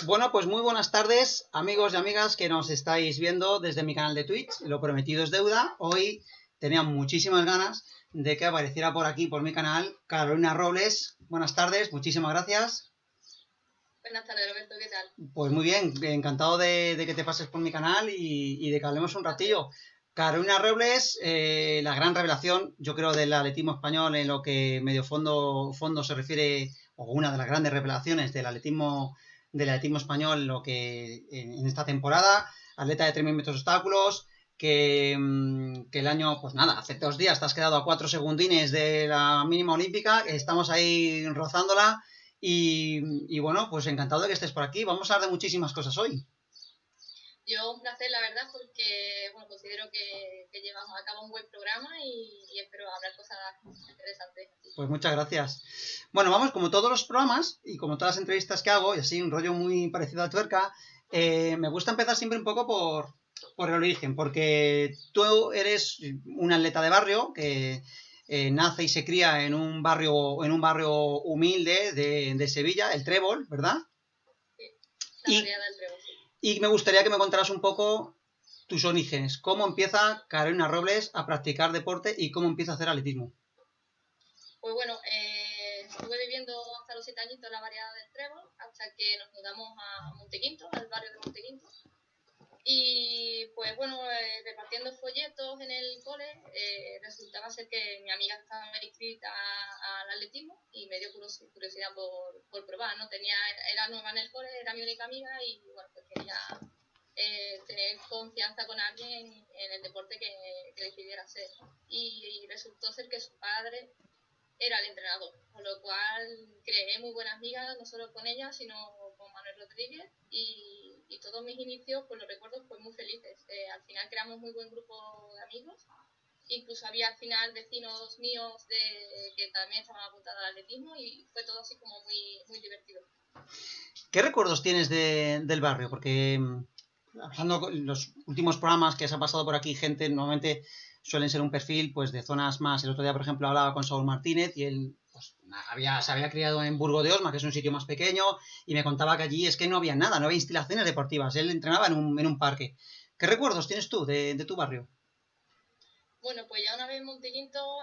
Bueno, pues muy buenas tardes, amigos y amigas que nos estáis viendo desde mi canal de Twitch. Lo prometido es deuda. Hoy tenía muchísimas ganas de que apareciera por aquí, por mi canal, Carolina Robles. Buenas tardes, muchísimas gracias. Buenas tardes, Roberto, ¿qué tal? Pues muy bien, encantado de que te pases por mi canal y de que hablemos un ratillo. Carolina Robles, la gran revelación, yo creo, del atletismo español en lo que medio fondo se refiere, o una de las grandes revelaciones del atletismo español en lo que en esta temporada, atleta de 3.000 metros de obstáculos, que el año, pues nada, hace 2 días te has quedado a 4 segundines de la mínima olímpica, estamos ahí rozándola. Y bueno, pues encantado de que estés por aquí. Vamos a hablar de muchísimas cosas hoy. Yo un placer, la verdad, porque bueno, considero que llevamos a cabo un buen programa y espero hablar cosas interesantes. Pues muchas gracias. Bueno, vamos, como todos los programas y como todas las entrevistas que hago, y así un rollo muy parecido a tuerca, me gusta empezar siempre un poco por el origen, porque tú eres un atleta de barrio que nace y se cría en un barrio humilde de Sevilla, el Trébol, ¿verdad? Sí, la variedad del Trébol, sí. Y me gustaría que me contaras un poco tus orígenes. ¿Cómo empieza Carolina Robles a practicar deporte y cómo empieza a hacer atletismo? Pues bueno, estuve viviendo hasta los 7 añitos en la variedad del Trébol, hasta que nos mudamos a Montequinto, al barrio de Montequinto. Y pues bueno, repartiendo folletos en el cole, resultaba ser que mi amiga estaba inscrita al atletismo y me dio curiosidad por probar, ¿no? Era nueva en el cole, era mi única amiga y bueno, pues quería tener confianza con alguien en el deporte que decidiera hacer. Y resultó ser que su padre era el entrenador, con lo cual creé muy buenas amigas, no solo con ella, sino con Manuel Rodríguez, y todos mis inicios, pues los recuerdo pues muy felices. Al final creamos muy buen grupo de amigos, incluso había al final vecinos míos que también estaban apuntados al atletismo y fue todo así como muy, muy divertido. ¿Qué recuerdos tienes del barrio? Porque hablando con los últimos programas que se han pasado por aquí, gente normalmente suelen ser un perfil pues de zonas más. El otro día, por ejemplo, hablaba con Saúl Martínez y él pues, se había criado en Burgo de Osma, que es un sitio más pequeño, y me contaba que allí es que no había nada, no había instalaciones deportivas. Él entrenaba en un parque. ¿Qué recuerdos tienes tú de tu barrio? Bueno, pues ya una vez en Montequinto,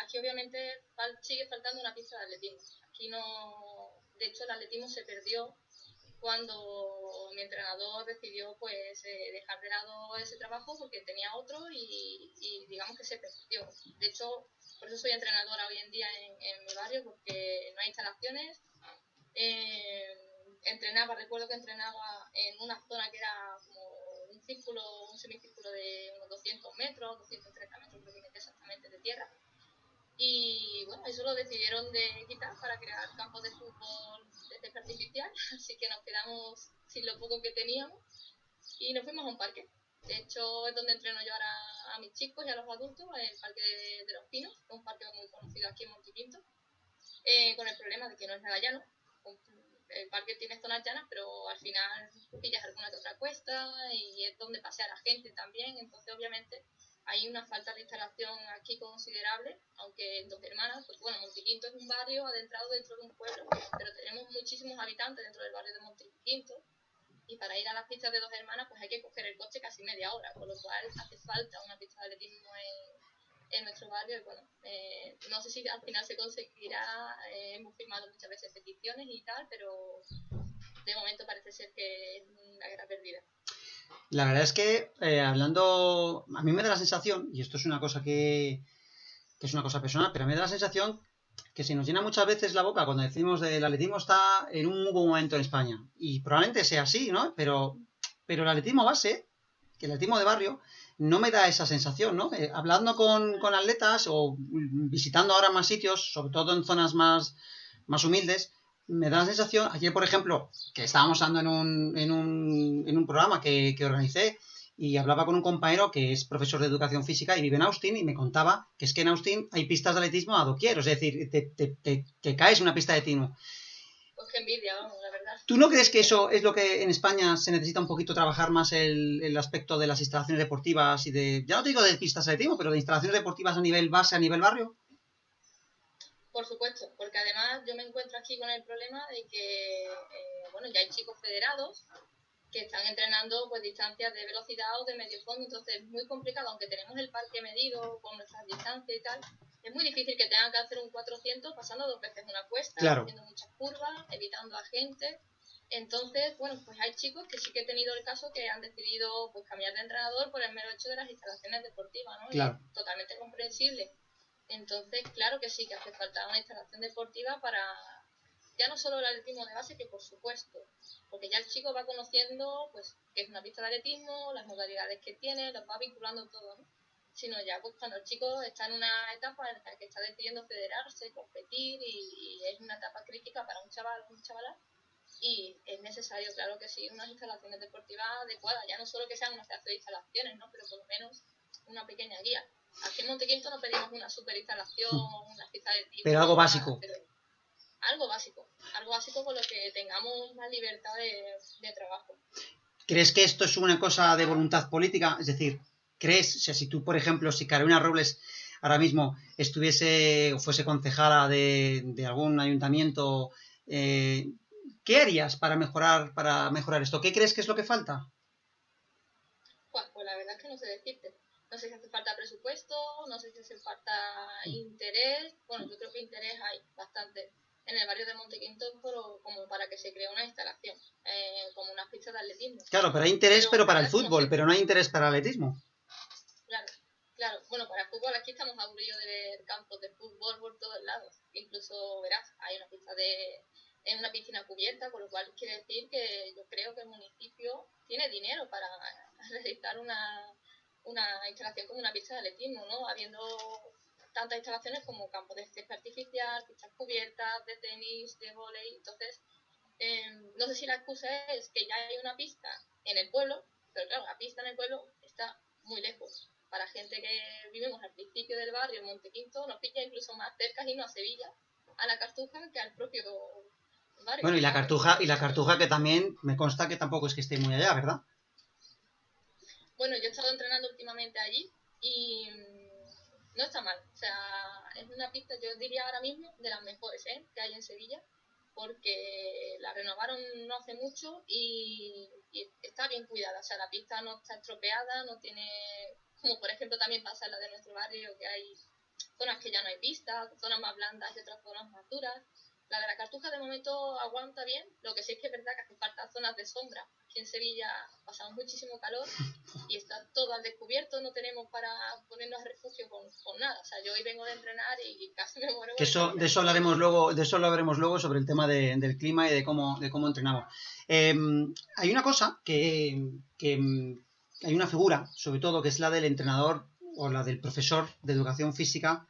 aquí obviamente sigue faltando una pista de atletismo. Aquí no, de hecho el atletismo se perdió cuando mi entrenador decidió pues dejar de lado ese trabajo porque tenía otro y digamos que se perdió. De hecho, por eso soy entrenadora hoy en día en mi barrio, porque no hay instalaciones. Recuerdo que entrenaba en una zona que era como un círculo, un semicírculo de unos 200 metros, 230 metros creo que exactamente de tierra. Y bueno, eso lo decidieron de quitar para crear campos de fútbol de césped artificial, así que nos quedamos sin lo poco que teníamos y nos fuimos a un parque. De hecho, es donde entreno yo ahora a mis chicos y a los adultos, en el Parque de los Pinos, que es un parque muy conocido aquí en Montequinto, con el problema de que no es nada llano. El parque tiene zonas llanas, pero al final pillas alguna que otra cuesta y es donde pasea la gente también, entonces obviamente hay una falta de instalación aquí considerable, aunque en Dos Hermanas, pues bueno, Montequinto es un barrio adentrado dentro de un pueblo, pero tenemos muchísimos habitantes dentro del barrio de Montequinto, y para ir a las pistas de Dos Hermanas pues hay que coger el coche casi media hora, con lo cual hace falta una pista de atletismo en nuestro barrio y bueno, no sé si al final se conseguirá, hemos firmado muchas veces peticiones y tal, pero de momento parece ser que es una guerra perdida. La verdad es que hablando, a mí me da la sensación, y esto es una cosa que es una cosa personal, pero a mí me da la sensación que se nos llena muchas veces la boca cuando decimos del atletismo está en un muy buen momento en España. Y probablemente sea así, ¿no? Pero el atletismo base, que el atletismo de barrio, no me da esa sensación, ¿no? Hablando con atletas o visitando ahora más sitios, sobre todo en zonas más humildes, me da la sensación, ayer por ejemplo, que estábamos hablando en un programa que organicé, y hablaba con un compañero que es profesor de educación física y vive en Austin y me contaba que es que en Austin hay pistas de atletismo a doquier, es decir, te caes en una pista de atletismo. Pues qué envidia, vamos, la verdad. ¿Tú no crees que eso es lo que en España se necesita un poquito trabajar más el aspecto de las instalaciones deportivas y de, ya no te digo de pistas de atletismo, pero de instalaciones deportivas a nivel base, a nivel barrio? Por supuesto, porque además yo me encuentro aquí con el problema de que, bueno, ya hay chicos federados que están entrenando pues distancias de velocidad o de medio fondo, entonces es muy complicado, aunque tenemos el parque medido con nuestras distancias y tal, es muy difícil que tengan que hacer un 400 pasando 2 veces una cuesta, Claro. haciendo muchas curvas, evitando a gente. Entonces, bueno, pues hay chicos que sí que he tenido el caso que han decidido pues cambiar de entrenador por el mero hecho de las instalaciones deportivas, ¿no? Claro. Y es totalmente comprensible. Entonces, claro que sí que hace falta una instalación deportiva para ya no solo el atletismo de base, que por supuesto, porque ya el chico va conociendo pues qué es una pista de atletismo, las modalidades que tiene, los va vinculando todo, ¿no? Sino ya pues cuando el chico está en una etapa en la que está decidiendo federarse, competir y es una etapa crítica para un chaval o una chavala y es necesario, claro que sí, unas instalaciones deportivas adecuadas, ya no solo que sean una pedazo de instalaciones, ¿no? Pero por lo menos una pequeña guía. Aquí en Montequinto no pedimos una super instalación, una pista de tipo, Pero algo básico. pero algo básico con lo que tengamos más libertad de trabajo. ¿Crees que esto es una cosa de voluntad política? Es decir, ¿crees, o sea, si tú, por ejemplo, si Carolina Robles ahora mismo estuviese o fuese concejala de algún ayuntamiento, ¿qué harías para mejorar esto? ¿Qué crees que es lo que falta? Pues la verdad es que no sé decirte. No sé si hace falta presupuesto, no sé si hace falta interés. Bueno, yo creo que interés hay bastante en el barrio de Montequinto como para que se cree una instalación, como una pista de atletismo. Claro, pero hay interés, pero para el no fútbol, sé. pero no hay interés para el atletismo. Claro. Bueno, para el fútbol aquí estamos aburridos de ver campos de fútbol por todos lados. Incluso, verás, hay una pista en una piscina cubierta, con lo cual quiere decir que yo creo que el municipio tiene dinero para realizar una instalación como una pista de atletismo, ¿no? Habiendo tantas instalaciones como campos de césped artificial, pistas cubiertas, de tenis, de vóley. Entonces, no sé si la excusa es que ya hay una pista en el pueblo, pero claro, la pista en el pueblo está muy lejos. Para gente que vivimos al principio del barrio, en Montequinto, nos pilla incluso más cerca y no a Sevilla, a la Cartuja, que al propio barrio. Bueno, y la Cartuja que también me consta que tampoco es que esté muy allá, ¿verdad? Bueno, yo he estado entrenando últimamente allí y no está mal. O sea, es una pista, yo diría ahora mismo, de las mejores que hay en Sevilla, porque la renovaron no hace mucho y está bien cuidada. O sea, la pista no está estropeada, no tiene, como por ejemplo también pasa en la de nuestro barrio, que hay zonas que ya no hay pistas, zonas más blandas y otras zonas más duras. La de la Cartuja de momento aguanta bien, lo que sí es que es verdad que hace falta zonas de sombra. Aquí en Sevilla pasamos muchísimo calor y está todo al descubierto, no tenemos para ponernos a refugio con nada. O sea, yo hoy vengo de entrenar y casi me muero. Que de eso hablaremos luego sobre el tema del clima y de cómo entrenamos. Hay una cosa que hay una figura, sobre todo, que es la del entrenador o la del profesor de educación física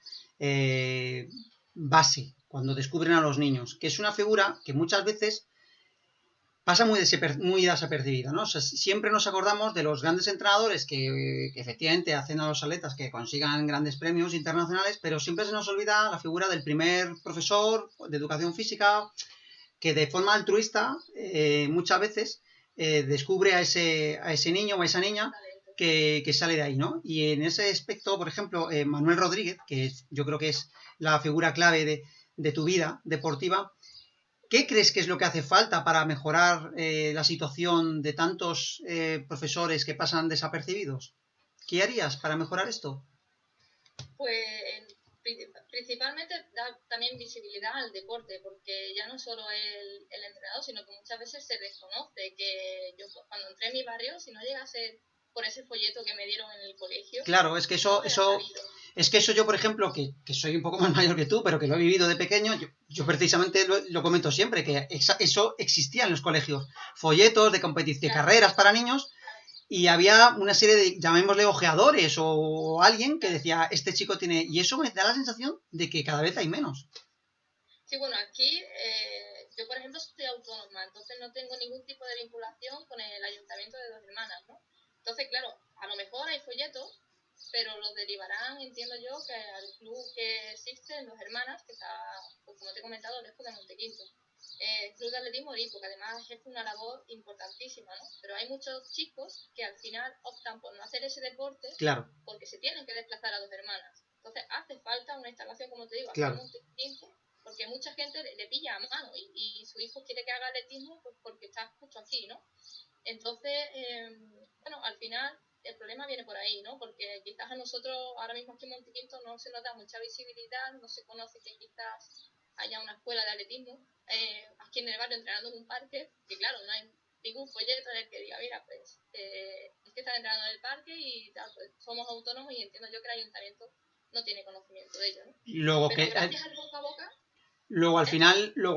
base, cuando descubren a los niños, que es una figura que muchas veces pasa muy desapercibida, ¿no? O sea, siempre nos acordamos de los grandes entrenadores que efectivamente hacen a los atletas que consigan grandes premios internacionales, pero siempre se nos olvida la figura del primer profesor de educación física que de forma altruista muchas veces descubre a ese niño o a esa niña que sale de ahí, ¿no? Y en ese aspecto, por ejemplo, Manuel Rodríguez, yo creo que es la figura clave de tu vida deportiva. ¿Qué crees que es lo que hace falta para mejorar la situación de tantos profesores que pasan desapercibidos? ¿Qué harías para mejorar esto? Pues principalmente dar también visibilidad al deporte, porque ya no solo el entrenador, sino que muchas veces se desconoce que yo cuando entré en mi barrio, si no llega a ser por ese folleto que me dieron en el colegio, claro, es que eso yo, por ejemplo, que soy un poco más mayor que tú, pero que lo he vivido de pequeño, yo precisamente lo comento siempre, que eso existía en los colegios, folletos de competición, de carreras para niños, y había una serie de, llamémosle, ojeadores o alguien que decía, este chico tiene... Y eso me da la sensación de que cada vez hay menos. Sí, bueno, aquí yo, por ejemplo, soy autónoma, entonces no tengo ningún tipo de vinculación con el ayuntamiento de Dos Hermanas, ¿no? Entonces, claro, a lo mejor hay folletos, pero los derivarán, entiendo yo, que al club que existe en Dos Hermanas, que está, pues, como te he comentado, lejos de Montequinto. Club de Atletismo Oripo, que además ejerce una labor importantísima, ¿no? Pero hay muchos chicos que al final optan por no hacer ese deporte porque se tienen que desplazar a Dos Hermanas. Entonces hace falta una instalación, como te digo, aquí en Montequinto, porque mucha gente le pilla a mano y su hijo quiere que haga atletismo pues porque está justo aquí, ¿no? Entonces, bueno, al final el problema viene por ahí, ¿no? Porque quizás a nosotros ahora mismo aquí en Montequinto no se nos da mucha visibilidad, no se conoce que quizás haya una escuela de atletismo aquí en el barrio entrenando en un parque, que claro, no hay ningún folleto en el que diga, mira, pues es que están entrenando en el parque y tal, pues somos autónomos y entiendo yo que el ayuntamiento no tiene conocimiento de ello, ¿no? Luego Pero que gracias al boca a boca... luego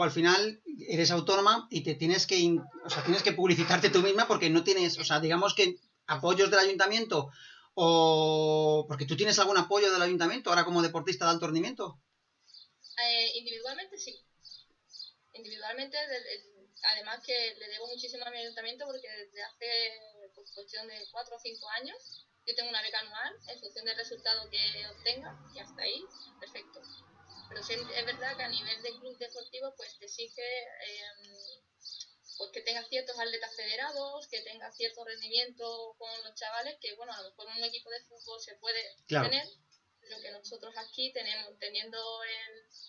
al final eres autónoma y te tienes que, o sea, tienes que publicitarte tú misma porque no tienes, o sea, digamos que apoyos del ayuntamiento o porque tú tienes algún apoyo del ayuntamiento ahora como deportista de alto rendimiento. Individualmente sí. Individualmente, además que le debo muchísimo a mi ayuntamiento porque desde hace pues, cuestión de 4 o 5 años yo tengo una beca anual en función del resultado que obtenga y hasta ahí, perfecto. Pero sí es verdad que a nivel de club deportivo pues te exige pues que tengas ciertos atletas federados, que tengas cierto rendimiento con los chavales, que bueno, a lo mejor en un equipo de fútbol se puede tener, pero que nosotros aquí teniendo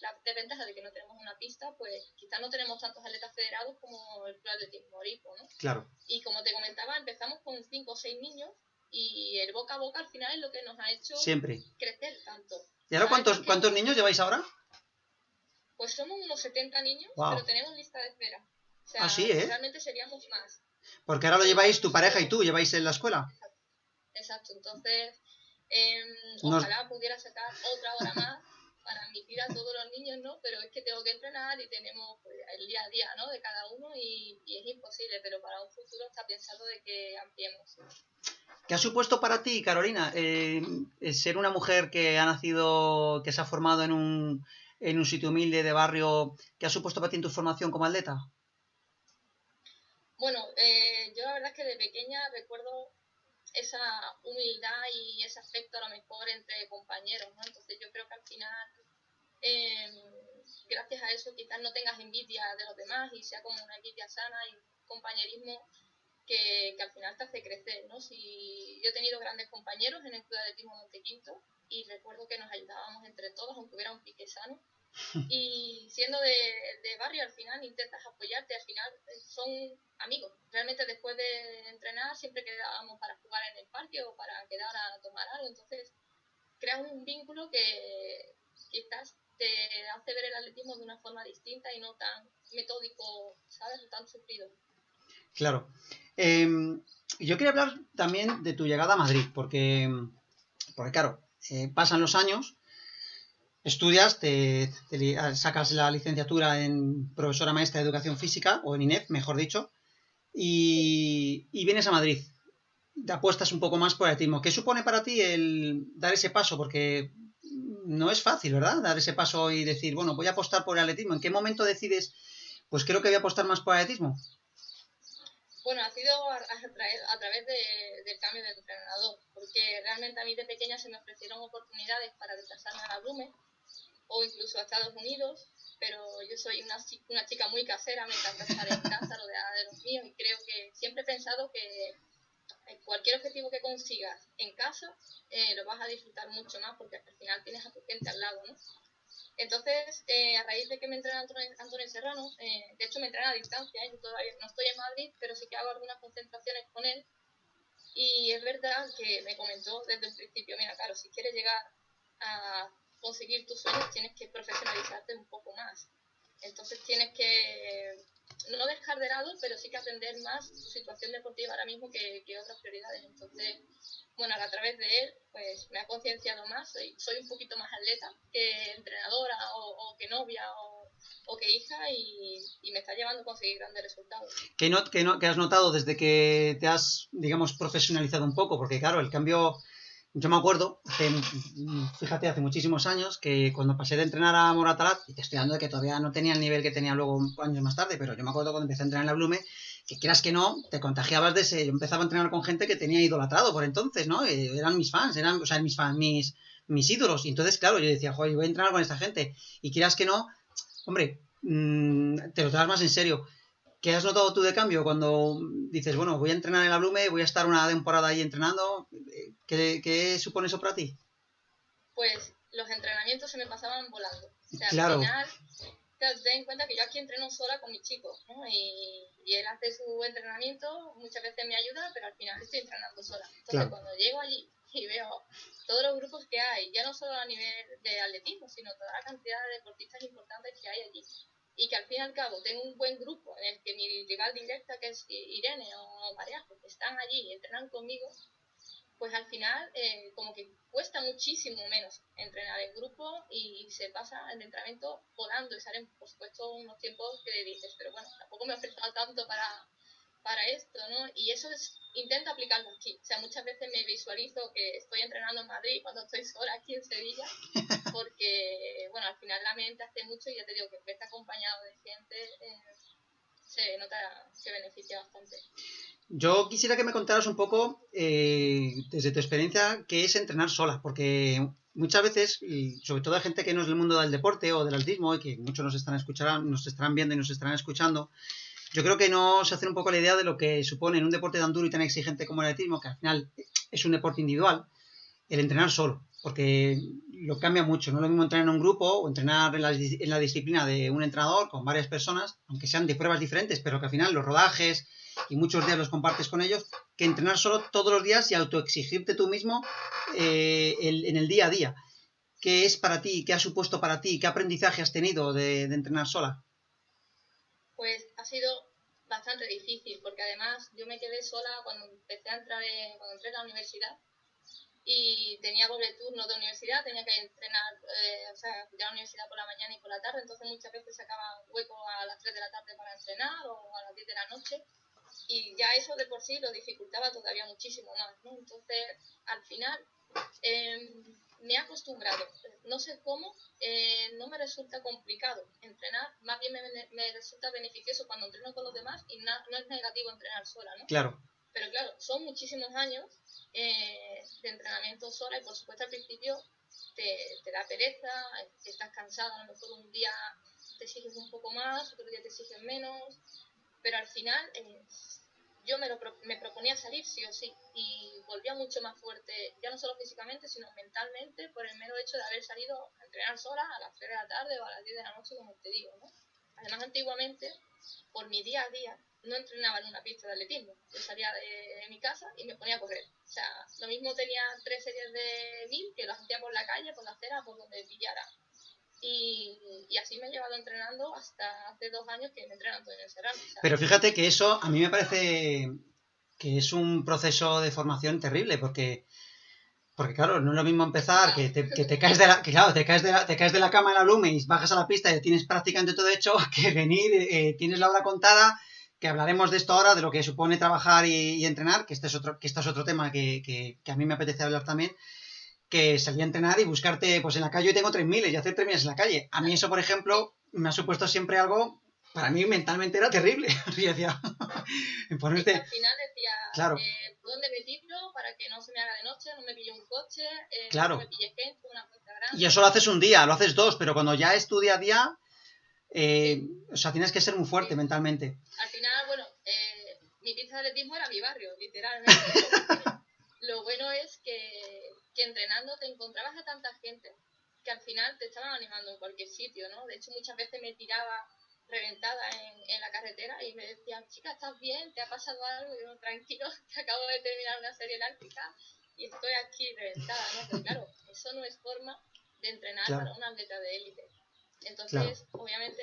la desventaja de que no tenemos una pista, pues quizás no tenemos tantos atletas federados como el Club Atletismo Oripo, ¿no? Claro. Y como te comentaba, empezamos con 5 o 6 niños y el boca a boca al final es lo que nos ha hecho crecer tanto. ¿Y ahora cuántos niños lleváis ahora? Pues somos unos 70 niños, pero tenemos lista de espera. O sea, sí, realmente seríamos más. Porque ahora lo lleváis tu pareja y tú, lleváis en la escuela. Exacto. Entonces, ojalá pudiera sacar otra hora más para admitir a todos los niños, ¿no? Pero es que tengo que entrenar y tenemos pues, el día a día, ¿no? De cada uno y es imposible, pero para un futuro está pensado de que ampliemos. ¿Qué ha supuesto para ti, Carolina, ser una mujer que ha nacido, que se ha formado en un sitio humilde de barrio? ¿Qué ha supuesto para ti en tu formación como atleta? Bueno, yo la verdad es que de pequeña recuerdo esa humildad y ese afecto a lo mejor entre compañeros, ¿no? Entonces yo creo que al final, gracias a eso quizás no tengas envidia de los demás y sea como una envidia sana y un compañerismo que al final te hace crecer, ¿no? Si yo he tenido grandes compañeros en el Club de Atletismo Montequinto y recuerdo que nos ayudábamos entre todos, aunque hubiera un pique sano. Y siendo de barrio, al final intentas apoyarte, al final son amigos. Realmente después de entrenar siempre quedábamos para jugar en el parque o para quedar a tomar algo. Entonces creas un vínculo que quizás te hace ver el atletismo de una forma distinta y no tan metódico, ¿sabes? No tan sufrido. Claro. Yo quería hablar también de tu llegada a Madrid, porque claro, pasan los años, estudias, sacas la licenciatura en profesora maestra de educación física, o en INEF, mejor dicho, y vienes a Madrid. Te apuestas un poco más por el atletismo. ¿Qué supone para ti el dar ese paso? Porque no es fácil, ¿verdad? Dar ese paso y decir, bueno, voy a apostar por el atletismo. ¿En qué momento decides, pues creo que voy a apostar más por el atletismo? Bueno, ha sido a través del cambio de entrenador, porque realmente a mí de pequeña se me ofrecieron oportunidades para desplazarme a la Blume o incluso a Estados Unidos, pero yo soy una chica muy casera, me encanta estar en casa rodeada de los míos y creo que siempre he pensado que cualquier objetivo que consigas en casa lo vas a disfrutar mucho más porque al final tienes a tu gente al lado, ¿no? Entonces, a raíz de que me entrena Antonio Serrano, de hecho me entrena a distancia, yo todavía no estoy en Madrid, pero sí que hago algunas concentraciones con él. Y es verdad que me comentó desde un principio, mira, claro, si quieres llegar a conseguir tus sueños, tienes que profesionalizarte un poco más. Entonces tienes que no dejar de lado, pero sí que atender más tu situación deportiva ahora mismo que otras prioridades. Entonces, bueno, a través de él, pues me ha concienciado más, soy un poquito más atleta que entrenadora o que novia o que hija y me está llevando a conseguir grandes resultados. ¿Qué has notado desde que te has, digamos, profesionalizado un poco? Porque claro, el cambio, yo me acuerdo, fíjate, hace muchísimos años, que cuando pasé de entrenar a Moratalaz, y te estoy hablando de que todavía no tenía el nivel que tenía luego años más tarde, pero yo me acuerdo cuando empecé a entrenar en la Blume, que quieras que no, te contagiabas de ese. Yo empezaba a entrenar con gente que tenía idolatrado por entonces, ¿no? Eran mis fans, o sea, mis ídolos. Y entonces, claro, yo decía, joder, voy a entrenar con esta gente. Y quieras que no, hombre, te lo tomas más en serio. ¿Qué has notado tú de cambio cuando dices, bueno, voy a entrenar en la Blume, voy a estar una temporada ahí entrenando? ¿Qué supone eso para ti? Pues los entrenamientos se me pasaban volando. O sea, al Claro, final, claro, ten en cuenta que yo aquí entreno sola con mi chico, ¿no? Y él hace su entrenamiento, muchas veces me ayuda, pero al final estoy entrenando sola. Entonces, claro. cuando llego allí y veo todos los grupos que hay, ya no solo a nivel de atletismo, sino toda la cantidad de deportistas importantes que hay allí, y que al fin y al cabo tengo un buen grupo en el que mi rival directa, que es Irene o María, que están allí y entrenan conmigo, pues al final como que cuesta muchísimo menos entrenar en grupo y se pasa el entrenamiento volando y salen por supuesto unos tiempos que dices, pero bueno, tampoco me he esforzado tanto para esto, ¿no? Y eso intento aplicarlo aquí. O sea, muchas veces me visualizo que estoy entrenando en Madrid cuando estoy sola aquí en Sevilla, porque, bueno, al final la mente hace mucho y ya te digo que está acompañado de gente, se nota, se beneficia bastante. Yo quisiera que me contaras un poco, desde tu experiencia, qué es entrenar sola, porque muchas veces, y sobre todo hay gente que no es del mundo del deporte o del atletismo, y que muchos nos estarán viendo y nos estarán escuchando, yo creo que no se hacen un poco la idea de lo que supone en un deporte tan duro y tan exigente como el atletismo, que al final es un deporte individual, el entrenar solo, porque lo cambia mucho. No es lo mismo entrenar en un grupo o entrenar en la disciplina de un entrenador con varias personas, aunque sean de pruebas diferentes, pero que al final los rodajes y muchos días los compartes con ellos, que entrenar solo todos los días y autoexigirte tú mismo en el día a día. ¿Qué es para ti? ¿Qué ha supuesto para ti? ¿Qué aprendizaje has tenido de entrenar sola? Pues ha sido bastante difícil, porque además yo me quedé sola cuando empecé a entrar, cuando entré a la universidad y tenía doble turno de universidad, tenía que entrenar, o sea, ir a la universidad por la mañana y por la tarde, entonces muchas veces sacaba un hueco a las 3 de la tarde para entrenar o a las 10 de la noche y ya eso de por sí lo dificultaba todavía muchísimo más, ¿no? Entonces, al final, me he acostumbrado, no sé cómo, no me resulta complicado entrenar, más bien me resulta beneficioso cuando entreno con los demás y no es negativo entrenar sola, ¿no? Claro. Pero claro, son muchísimos años de entrenamiento sola y por supuesto al principio te da pereza, estás cansado, a lo mejor un día te exiges un poco más, otro día te exiges menos, pero al final yo me proponía salir sí o sí y volvía mucho más fuerte, ya no solo físicamente, sino mentalmente, por el mero hecho de haber salido a entrenar sola a las 3 de la tarde o a las 10 de la noche, como te digo, ¿no? Además, antiguamente, por mi día a día, no entrenaba en una pista de atletismo. Yo salía de mi casa y me ponía a correr. O sea, lo mismo tenía 3 series de 1000 que las hacía por la calle, por la acera, por donde pillara. Y así me he llevado entrenando hasta hace 2 años que me entreno Antonio Serrano. O sea, Pero fíjate que eso a mí me parece que es un proceso de formación terrible, porque claro, no es lo mismo empezar que te caes de la, que, claro, te caes de la cama en la Lumis, bajas a la pista y tienes prácticamente todo hecho, que venir, tienes la hora contada, que hablaremos de esto ahora, de lo que supone trabajar y entrenar, que este es otro tema que a mí me apetece hablar también, que salir a entrenar y buscarte, pues en la calle yo tengo 3000 y hacer 3000 en la calle. A mí eso, por ejemplo, me ha supuesto siempre algo, para mí mentalmente era terrible. Y decía, es que ponerte, al final decía, claro, ¿dónde me tiro para que no se me haga de noche, no me pille un coche, no me claro. pille gente, una puerta Y grande? eso lo haces un día, lo haces dos, pero cuando ya es tu día a día, Sí, o sea, tienes que ser muy fuerte sí. mentalmente. Al final, bueno, mi pista de atletismo era mi barrio, literalmente, ¿no? Porque lo bueno es que entrenando te encontrabas a tanta gente que al final te estaban animando en cualquier sitio, ¿no? De hecho, muchas veces me tiraba reventada en la carretera y me decían, chica, ¿estás bien? ¿Te ha pasado algo? Y yo, tranquilo, que acabo de terminar una serie láctica y estoy aquí reventada, ¿no? Pero claro, eso no es forma de entrenar Claro, para un atleta de élite. claro, Entonces, obviamente,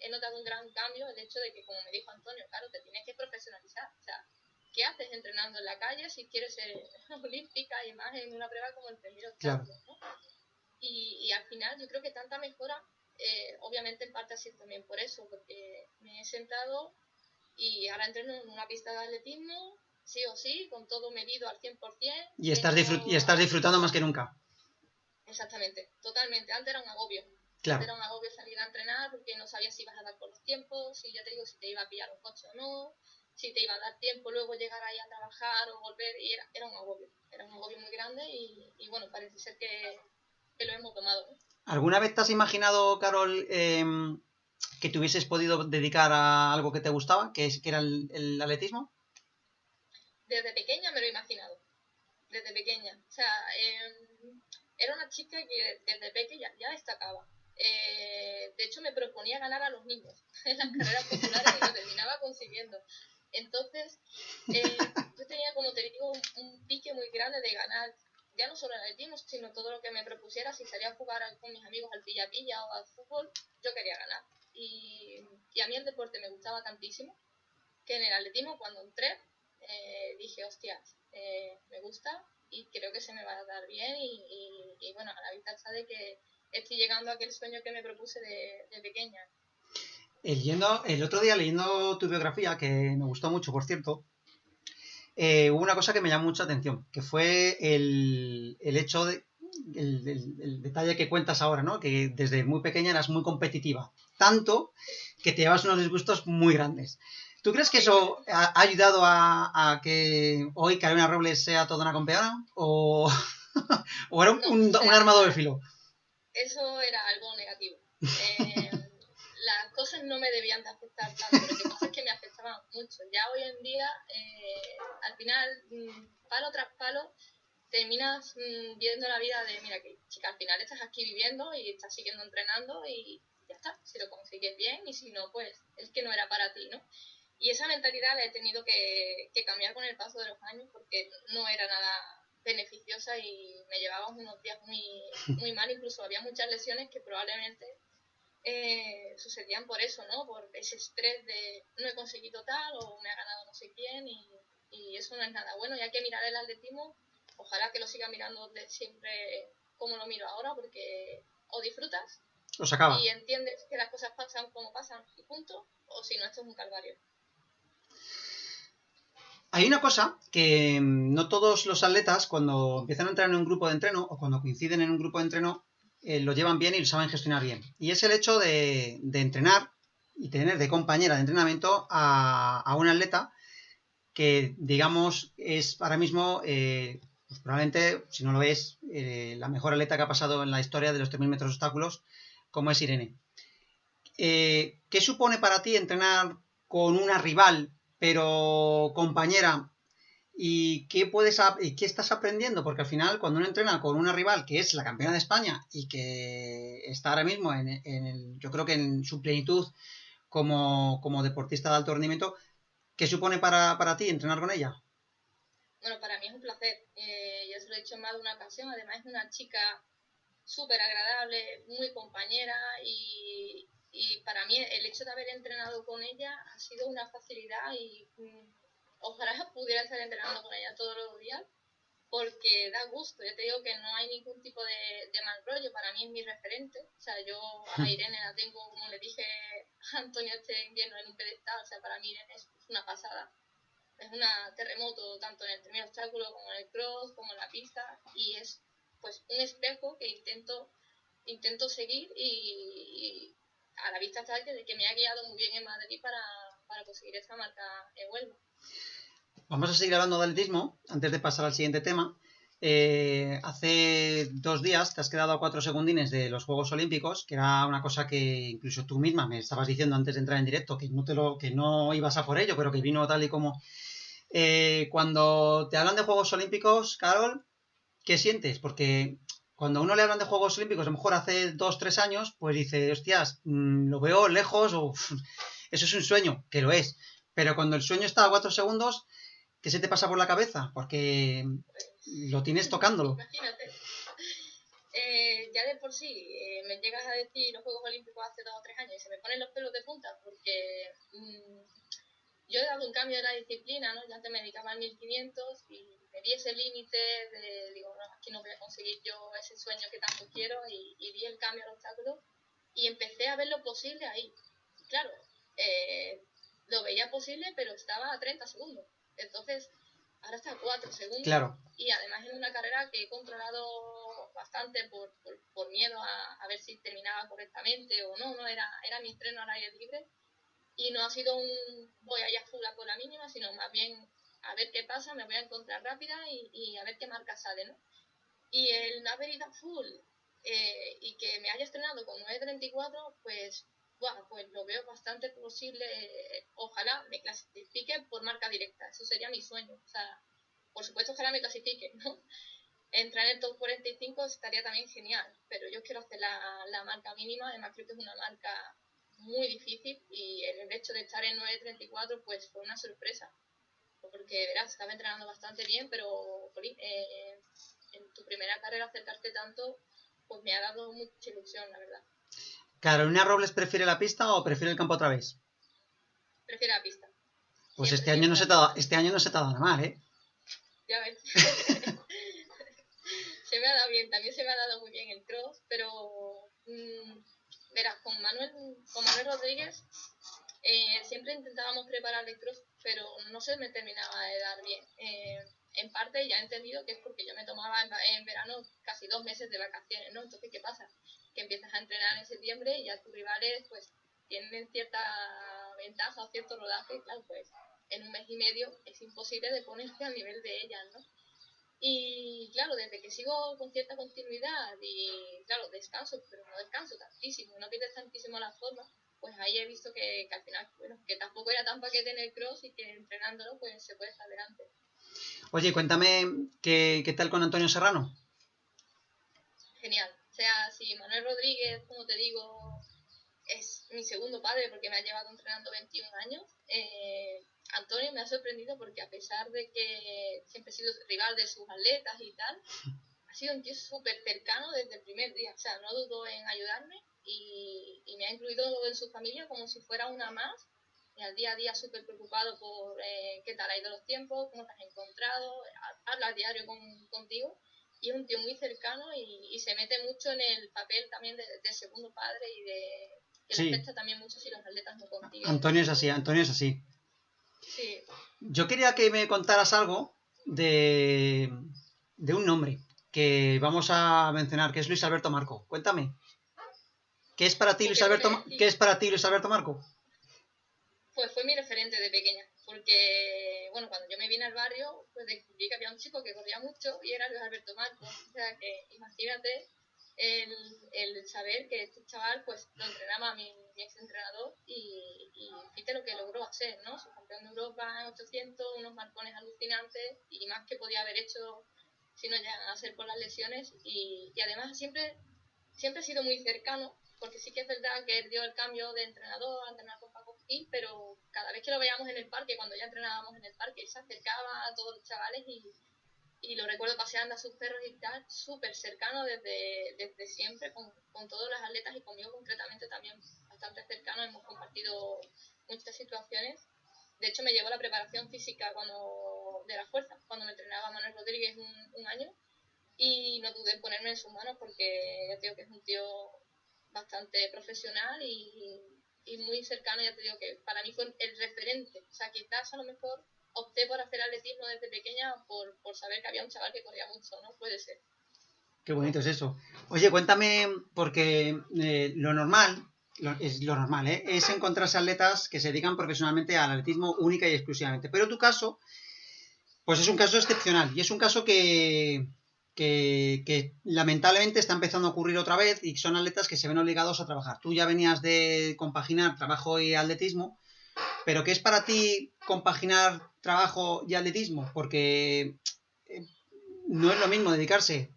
he notado un gran cambio el hecho de que, como me dijo Antonio, claro, te tienes que profesionalizar. O sea, ¿qué haces entrenando en la calle si quieres ser olímpica y más en una prueba como el primer claro. obstáculo, ¿no? Y al final yo creo que tanta mejora, obviamente en parte ha sido también por eso, porque me he sentado y ahora entreno en una pista de atletismo, sí o sí, con todo medido al 100%, Y tengo estás disfrutando más que nunca. exactamente, totalmente. Antes era un agobio. Antes Claro. era un agobio salir a entrenar porque no sabías si ibas a dar con los tiempos, si ya te digo, si te iba a pillar un coche o no, si te iba a dar tiempo luego llegar ahí a trabajar o volver, y era un agobio. Era un agobio muy grande y bueno, parece ser que lo hemos tomado, ¿no? ¿Alguna vez te has imaginado, Carol, que te hubieses podido dedicar a algo que te gustaba, que era el atletismo? Desde pequeña me lo he imaginado, desde pequeña. O sea, era una chica que desde pequeña ya destacaba. De hecho, me proponía ganar a los niños en las carreras populares y lo terminaba consiguiendo. Entonces, yo tenía, como te digo, un pique muy grande de ganar, ya no solo el atletismo, sino todo lo que me propusiera. Si salía a jugar con mis amigos al pilla-pilla o al fútbol, yo quería ganar. Y a mí el deporte me gustaba tantísimo que en el atletismo, cuando entré, dije, hostias, me gusta y creo que se me va a dar bien. Y bueno, a la vista está de que estoy llegando a aquel sueño que me propuse de pequeña. El otro día leyendo tu biografía, que me gustó mucho, por cierto, hubo una cosa que me llamó mucha atención, que fue el hecho de, el detalle que cuentas ahora, ¿no? Que desde muy pequeña eras muy competitiva, tanto que te llevas unos disgustos muy grandes. ¿Tú crees que eso ha ayudado a que hoy Carolina Robles sea toda una campeona? ¿O, o era No, un arma doble filo? Eso era algo negativo. Las cosas no me debían de afectar tanto, lo que pasa es que me afectaban mucho. Ya hoy en día, al final, palo tras palo, terminas viendo la vida de, mira, que chica, al final estás aquí viviendo y estás siguiendo entrenando y ya está. Si lo consigues bien y si no, pues es que no era para ti, ¿no? Y esa mentalidad la he tenido que cambiar con el paso de los años porque no era nada beneficiosa y me llevaba unos días muy mal. Incluso había muchas lesiones que probablemente sucedían por eso, ¿no? Por ese estrés de no he conseguido tal o me ha ganado no sé quién y eso no es nada bueno. Y hay que mirar el atletismo, ojalá que lo siga mirando de siempre como lo miro ahora, porque o disfrutas Os acaba. y entiendes que las cosas pasan como pasan y punto, o si no, esto es un calvario. Hay una cosa que no todos los atletas, cuando empiezan a entrar en un grupo de entreno o cuando coinciden en un grupo de entreno, lo llevan bien y lo saben gestionar bien. Y es el hecho de entrenar y tener de compañera de entrenamiento a un atleta que, digamos, es ahora mismo, pues probablemente, si no lo es, la mejor atleta que ha pasado en la historia de los 3.000 metros de obstáculos, como es Irene. ¿Qué supone para ti entrenar con una rival, pero compañera? ¿Y qué estás aprendiendo? Porque al final, cuando uno entrena con una rival que es la campeona de España y que está ahora mismo yo creo que en su plenitud como deportista de alto rendimiento, ¿qué supone para ti entrenar con ella? Bueno, para mí es un placer. Ya se lo he dicho en más de una ocasión. Además, es una chica súper agradable, muy compañera y para mí el hecho de haber entrenado con ella ha sido una facilidad y ojalá pudiera estar entrenando con ella todos los días porque da gusto. Yo te digo que no hay ningún tipo de mal rollo, para mí es mi referente. O sea, yo a Irene la tengo, como le dije a Antonio este invierno, en un pedestal. O sea, para mí Irene es una pasada. Es una terremoto tanto en el término obstáculo como en el cross, como en la pista, y es pues un espejo que intento seguir y a la vista está que me ha guiado muy bien en Madrid para conseguir esa marca en Huelva. Vamos a seguir hablando de atletismo antes de pasar al siguiente tema. Hace 2 días te has quedado a 4 segundines de los Juegos Olímpicos, que era una cosa que incluso tú misma me estabas diciendo antes de entrar en directo, que no ibas a por ello, pero que vino tal y como. Cuando te hablan de Juegos Olímpicos, Carol, ¿qué sientes? Porque cuando a uno le hablan de Juegos Olímpicos, a lo mejor hace 2, 3 años, pues dice, hostias, lo veo lejos o eso es un sueño, que lo es. Pero cuando el sueño está a 4 segundos, ¿qué se te pasa por la cabeza? Porque lo tienes tocándolo. Imagínate. Ya de por sí me llegas a decir los Juegos Olímpicos hace 2 o 3 años y se me ponen los pelos de punta porque yo he dado un cambio de la disciplina, ¿no? Ya antes me dedicaba al 1500 y me di ese límite de, digo, no, aquí no voy a conseguir yo ese sueño que tanto quiero y di el cambio al obstáculo y empecé a ver lo posible ahí. Claro, lo veía posible, pero estaba a 30 segundos. Entonces, ahora está a 4 segundos. Claro. Y además en una carrera que he controlado bastante por miedo a ver si terminaba correctamente o no, no era mi estreno al aire libre. Y no ha sido un voy allá full a por la mínima, sino más bien a ver qué pasa, me voy a encontrar rápida y a ver qué marca sale, ¿no? Y el no haber ido a full y que me haya estrenado con 9.34, pues, bueno, pues lo veo bastante posible. Ojalá me clasifique por marca directa, eso sería mi sueño. O sea, por supuesto, ojalá me clasifique, ¿no? entrar en el top 45 estaría también genial, pero yo quiero hacer la marca mínima, además creo que es una marca muy difícil y el hecho de estar en 9.34 pues fue una sorpresa, porque verás, estaba entrenando bastante bien, pero en tu primera carrera acercarte tanto, pues me ha dado mucha ilusión, la verdad. ¿Carolina Robles prefiere la pista o prefiere el campo otra vez? Prefiero la pista. Pues Siempre, este año no siempre se te ha dado, este año no se te ha dado nada mal, ¿eh? Ya ves. Se me ha dado bien, también se me ha dado muy bien el cross, pero verás, con Manuel Rodríguez siempre intentábamos preparar el cross, pero no se me terminaba de dar bien. En parte ya he entendido que es porque yo me tomaba en verano casi 2 meses de vacaciones, ¿no? Entonces, ¿qué pasa? Que empiezas a entrenar en septiembre y ya tus rivales pues tienen cierta ventaja o cierto rodaje, claro, pues en un mes y medio es imposible de ponerte al nivel de ellas, ¿no? Y claro, desde que sigo con cierta continuidad y claro, descanso, pero no descanso tantísimo, no pierdes tantísimo la forma, pues ahí he visto que al final, bueno, que tampoco era tan paquete en el cross y que entrenándolo pues se puede estar adelante. Oye, cuéntame qué tal con Antonio Serrano. Genial. O sea, si Manuel Rodríguez, como te digo, es mi segundo padre porque me ha llevado entrenando 21 años, Antonio me ha sorprendido porque a pesar de que siempre he sido rival de sus atletas y tal, ha sido un tío súper cercano desde el primer día. O sea, no dudó en ayudarme y me ha incluido en su familia como si fuera una más. Y al día a día súper preocupado por qué tal ha ido los tiempos, cómo te has encontrado, habla a diario contigo. Y es un tío muy cercano y se mete mucho en el papel también de segundo padre y que le Sí, afecta también mucho si los atletas no consiguen. Antonio es así, Antonio es así. Sí. Yo quería que me contaras algo de un nombre que vamos a mencionar, que es Luis Alberto Marco. Cuéntame, ¿qué es para ti Luis Porque tú me Alberto, qué decís, es para ti Luis Alberto Marco? pues fue mi referente de pequeña, porque, bueno, cuando yo me vine al barrio, pues descubrí que había un chico que corría mucho y era Luis Alberto Marco. O sea que imagínate el saber que este chaval, pues lo entrenaba a mi ex entrenador y fíjate lo que logró hacer, ¿no? Subcampeón de Europa en 800, unos marcones alucinantes y más que podía haber hecho si no llegan a ser por las lesiones y además siempre ha sido muy cercano, porque sí que es verdad que él dio el cambio de entrenador a entrenar con Paco Gil, pero cada vez que lo veíamos en el parque, cuando ya entrenábamos en el parque, él se acercaba a todos los chavales y lo recuerdo paseando a sus perros y tal, súper cercano desde siempre con todos los atletas y conmigo concretamente también bastante cercano, hemos compartido muchas situaciones. De hecho, me llevó la preparación física de la fuerza, cuando me entrenaba Manuel Rodríguez un año, y no dudé en ponerme en sus manos porque ya te digo que es un tío bastante profesional y muy cercano. Ya te digo que para mí fue el referente. O sea, quizás a lo mejor opté por hacer atletismo desde pequeña por saber que había un chaval que corría mucho, ¿no? Puede ser. Qué bonito es eso. Oye, cuéntame, porque lo normal, ¿eh? Es encontrarse atletas que se dedican profesionalmente al atletismo única y exclusivamente. Pero tu caso, pues es un caso excepcional y es un caso que lamentablemente está empezando a ocurrir otra vez y son atletas que se ven obligados a trabajar. Tú ya venías de compaginar trabajo y atletismo, pero ¿qué es para ti compaginar trabajo y atletismo? Porque no es lo mismo dedicarse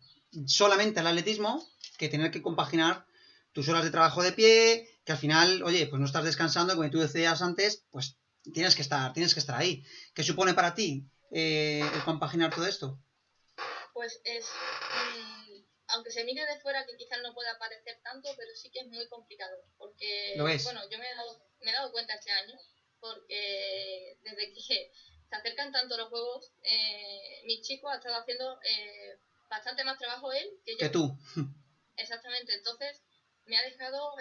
solamente al atletismo que tener que compaginar tus horas de trabajo de pie, que al final, oye, pues no estás descansando, como tú decías antes, pues tienes que estar ahí. ¿Qué supone para ti el compaginar todo esto? Pues aunque se mire de fuera que quizás no pueda parecer tanto, pero sí que es muy complicado. Lo Porque, es. bueno, yo me he dado cuenta este año, porque desde que se acercan tanto los juegos, mi chico ha estado haciendo bastante más trabajo él que Que yo. tú. Exactamente, entonces me ha dejado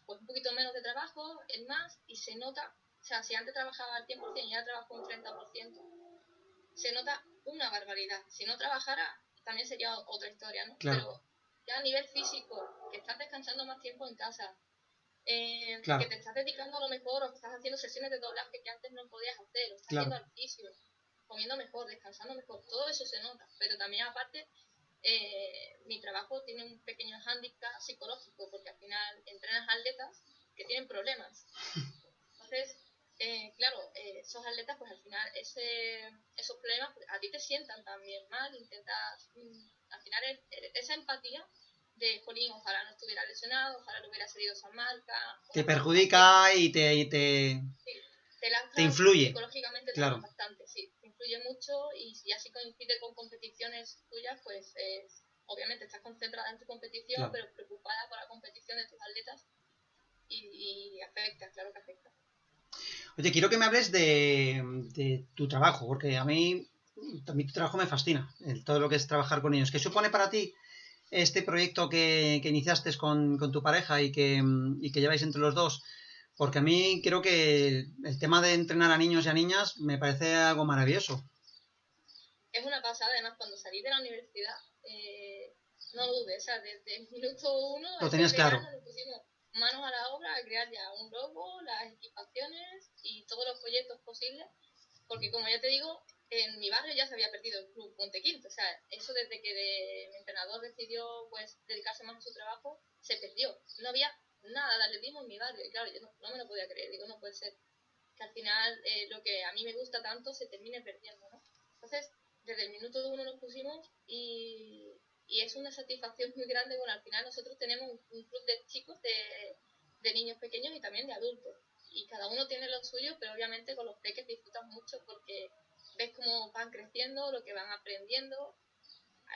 pues un poquito menos de trabajo, es más, y se nota, o sea, si antes trabajaba al 100% y ahora trabajo un 30%, se nota una barbaridad. Si no trabajara, también sería otra historia, ¿no? Claro, Pero ya a nivel físico, que estás descansando más tiempo en casa, que claro, te estás dedicando a lo mejor, o que estás haciendo sesiones de doblaje que antes no podías hacer, o estás yendo claro. al fisio, comiendo mejor, descansando mejor, todo eso se nota. Pero también aparte, mi trabajo tiene un pequeño hándicap psicológico, porque al final entrenas atletas que tienen problemas. Entonces, claro, esos atletas, pues al final esos problemas pues, a ti te sientan también mal, intentas, al final esa empatía de, jolín, ojalá no estuviera lesionado, ojalá le hubiera salido esa marca. Te perjudica y te lastra influye. Psicológicamente claro. también bastante, sí, te influye mucho y si así coincide con competiciones tuyas, pues obviamente estás concentrada en tu competición, Claro. pero preocupada por la competición de tus atletas y afecta, claro que afecta. Oye, quiero que me hables de tu trabajo, porque a mí también tu trabajo me fascina, todo lo que es trabajar con ellos. ¿Qué supone para ti este proyecto que iniciaste con tu pareja y que lleváis entre los dos? Porque a mí creo que el tema de entrenar a niños y a niñas me parece algo maravilloso. Es una pasada, además, cuando salí de la universidad, no dudes, o sea, desde el minuto uno, Lo tenías claro. verano, le pusimos manos a la obra a crear ya un logo, las equipaciones y todos los proyectos posibles, porque como ya te digo, en mi barrio ya se había perdido el club Montequinto, o sea, eso desde que mi entrenador decidió pues dedicarse más a su trabajo, se perdió, no había nada de atletismo en mi barrio, y claro, yo no me lo podía creer, digo, no puede ser que al final lo que a mí me gusta tanto se termine perdiendo, ¿no? Entonces, desde el minuto uno nos pusimos y es una satisfacción muy grande. Bueno, al final nosotros tenemos un club de chicos, de niños pequeños y también de adultos. Y cada uno tiene lo suyo, pero obviamente con los peques disfrutas mucho porque ves cómo van creciendo, lo que van aprendiendo,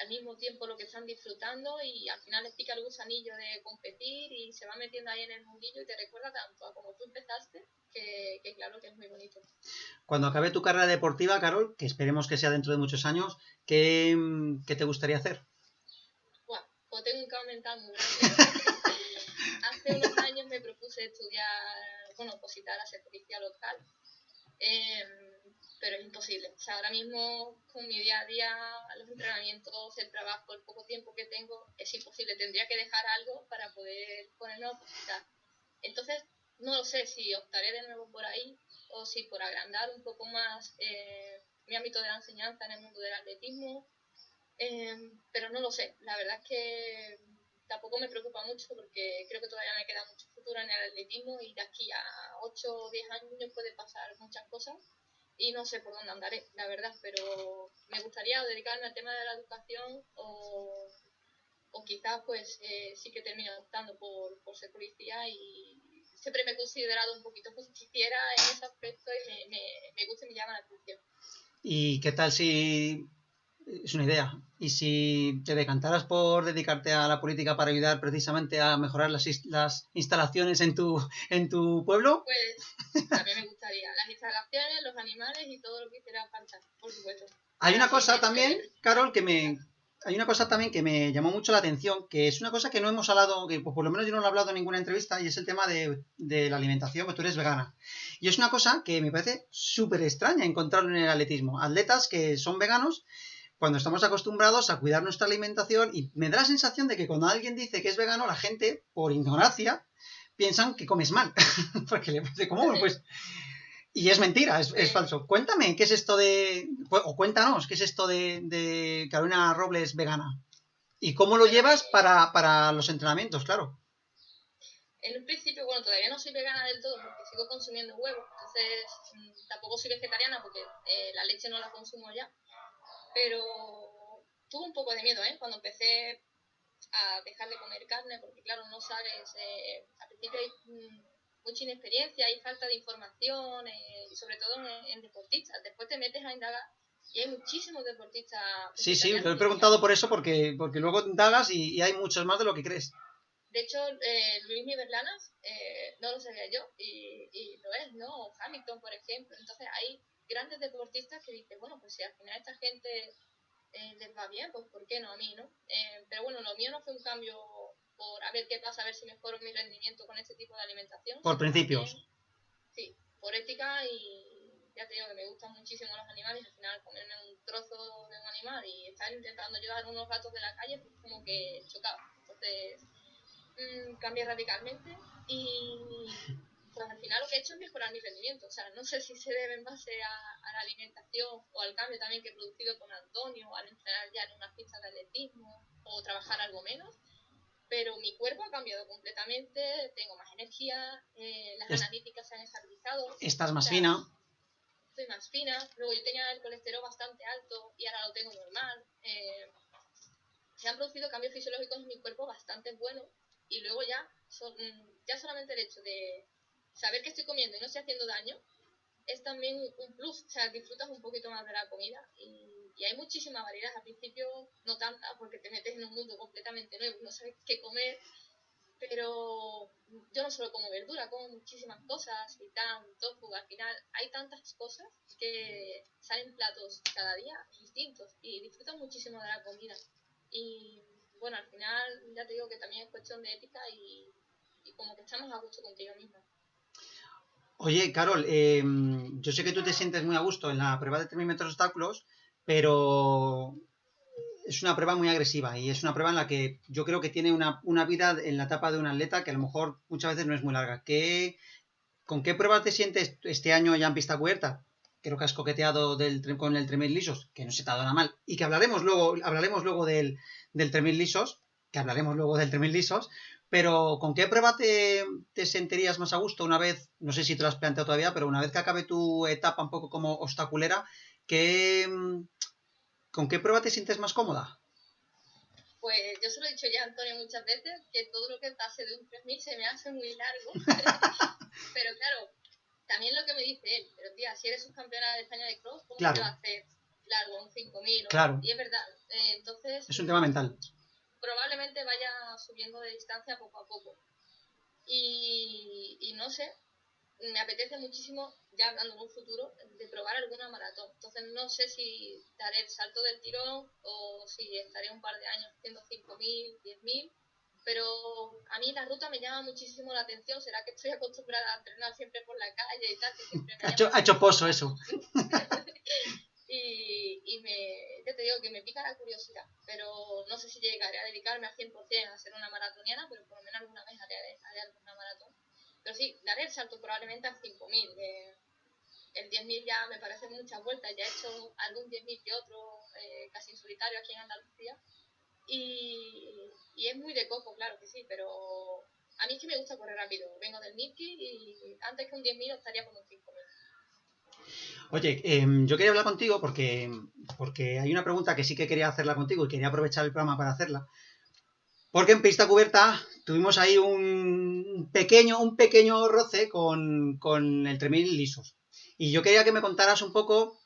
al mismo tiempo lo que están disfrutando y al final les pica el gusanillo de competir y se va metiendo ahí en el mundillo y te recuerda tanto a como tú empezaste que claro que es muy bonito. Cuando acabe tu carrera deportiva, Carol, que esperemos que sea dentro de muchos años, ¿qué te gustaría hacer? Buah, pues tengo un cambio mental muy grande. Hace unos años me propuse estudiar, bueno, opositar a ser policía local, pero es imposible. O sea, ahora mismo con mi día a día, los entrenamientos, el trabajo, el poco tiempo que tengo, es imposible. Tendría que dejar algo para poder ponerme a opositar. Entonces, no lo sé si optaré de nuevo por ahí o si por agrandar un poco más mi ámbito de la enseñanza en el mundo del atletismo, pero no lo sé. La verdad es que tampoco me preocupa mucho porque creo que todavía me queda mucho futuro en el atletismo y de aquí a 8 o 10 años puede pasar muchas cosas y no sé por dónde andaré, la verdad, pero me gustaría dedicarme al tema de la educación o quizás pues sí que termine optando por ser policía y siempre me he considerado un poquito justiciera en ese aspecto y me gusta y me llama la atención. ¿Y qué tal si... Es una idea. ¿Y si te decantaras por dedicarte a la política para ayudar precisamente a mejorar las instalaciones en tu pueblo? Pues también me gustaría las instalaciones, los animales y todo lo que hiciera falta, por supuesto. Hay una cosa también, Carol, hay una cosa también que me llamó mucho la atención, que es una cosa que no hemos hablado, que pues, por lo menos yo no lo he hablado en ninguna entrevista, y es el tema de la alimentación, que tú eres vegana. Y es una cosa que me parece súper extraña encontrarlo en el atletismo. Atletas que son veganos, cuando estamos acostumbrados a cuidar nuestra alimentación, y me da la sensación de que cuando alguien dice que es vegano, la gente, por ignorancia, piensan que comes mal. Porque le parece, ¿cómo? Pues... Y es mentira, es falso. Cuéntame, ¿qué es esto o cuéntanos, ¿qué es esto de Carolina Robles vegana? ¿Y cómo lo llevas para los entrenamientos, claro? En un principio, bueno, todavía no soy vegana del todo porque sigo consumiendo huevos, entonces tampoco soy vegetariana porque la leche no la consumo ya, pero tuve un poco de miedo, cuando empecé a dejar de comer carne, porque claro, no sabes, al principio hay mucha inexperiencia, hay falta de información, y sobre todo en deportistas. Después te metes a indagar y hay muchísimos deportistas. Sí, lo he preguntado por eso, porque luego indagas y hay muchos más de lo que crees. De hecho, Luis Berlanas no lo sabía yo y lo es, ¿no? O Hamilton, por ejemplo. Entonces hay grandes deportistas que dicen, bueno, pues si al final esta gente les va bien, pues ¿por qué no a mí, no? Pero bueno, lo mío no fue un cambio por a ver qué pasa, a ver si mejoro mi rendimiento con este tipo de alimentación. Por principios. También, sí, por ética y ya te digo que me gustan muchísimo los animales y al final comerme un trozo de un animal y estar intentando llevar unos gatos de la calle, pues como que chocaba. Entonces cambié radicalmente y pues al final lo que he hecho es mejorar mi rendimiento. O sea, no sé si se debe en base a la alimentación o al cambio también que he producido con Antonio, al entrenar ya en una pista de atletismo o trabajar algo menos, pero mi cuerpo ha cambiado completamente, tengo más energía, las analíticas se han estabilizado. Estás más fina. estoy más fina. Luego yo tenía el colesterol bastante alto y ahora lo tengo normal. Se han producido cambios fisiológicos en mi cuerpo bastante buenos y luego ya solamente el hecho de saber que estoy comiendo y no estoy haciendo daño es también un plus, o sea, disfrutas un poquito más de la comida y hay muchísimas variedades. Al principio no tantas porque te metes en un mundo completamente nuevo, no sabes qué comer, pero yo no solo como verdura, como muchísimas cosas, seitan, tofu, al final hay tantas cosas que salen platos cada día distintos y disfrutas muchísimo de la comida. Y bueno, al final ya te digo que también es cuestión de ética y como que estamos a gusto contigo misma. Oye, Carol, yo sé que tú te sientes muy a gusto en la prueba de 3.000 metros de obstáculos, pero es una prueba muy agresiva y es una prueba en la que yo creo que tiene una vida en la etapa de un atleta que a lo mejor muchas veces no es muy larga. ¿Con qué prueba te sientes este año ya en pista cubierta? Creo que has coqueteado con el 3.000 lisos, que no se te ha dado nada mal, y que hablaremos luego del 3.000 lisos, que hablaremos luego del 3.000 lisos, pero ¿con qué prueba te sentirías más a gusto una vez, no sé si te lo has planteado todavía, pero una vez que acabe tu etapa un poco como obstaculera, ¿qué, ¿con qué prueba te sientes más cómoda? Pues yo se lo he dicho ya a Antonio muchas veces, que todo lo que pase de un 3000 se me hace muy largo. Pero claro, también lo que me dice él, pero tía, si eres subcampeona de España de cross, ¿cómo Claro, se va a hacer largo un 5000? claro, Y es verdad, entonces es un tema mental. probablemente vaya subiendo de distancia poco a poco. Y no sé, me apetece muchísimo, ya hablando en un futuro, de probar alguna maratón. Entonces no sé si daré el salto del tirón o si estaré un par de años haciendo 5000, 10.000. Pero a mí la ruta me llama muchísimo la atención. Será que estoy acostumbrada a entrenar siempre por la calle y tal, que siempre me Ha ha hecho, llamado ha la hecho pozo curiosidad. eso. Ya te digo que me pica la curiosidad, pero no sé si llegaré a dedicarme al 100% a ser una maratoniana, pero por lo menos alguna vez haré alguna maratón. Pero sí, daré el salto probablemente al 5000. El 10.000 ya me parecen muchas vueltas, ya he hecho algún 10.000 que otro, casi en solitario aquí en Andalucía. Y es muy de coco, claro que sí, pero a mí es que me gusta correr rápido. Vengo del Milky y antes que un 10.000 estaría con un 5.000. Oye, yo quería hablar contigo porque hay una pregunta que sí que quería hacerla contigo y quería aprovechar el programa para hacerla. Porque en pista cubierta tuvimos ahí un pequeño roce con el 3000 lisos. Y yo quería que me contaras un poco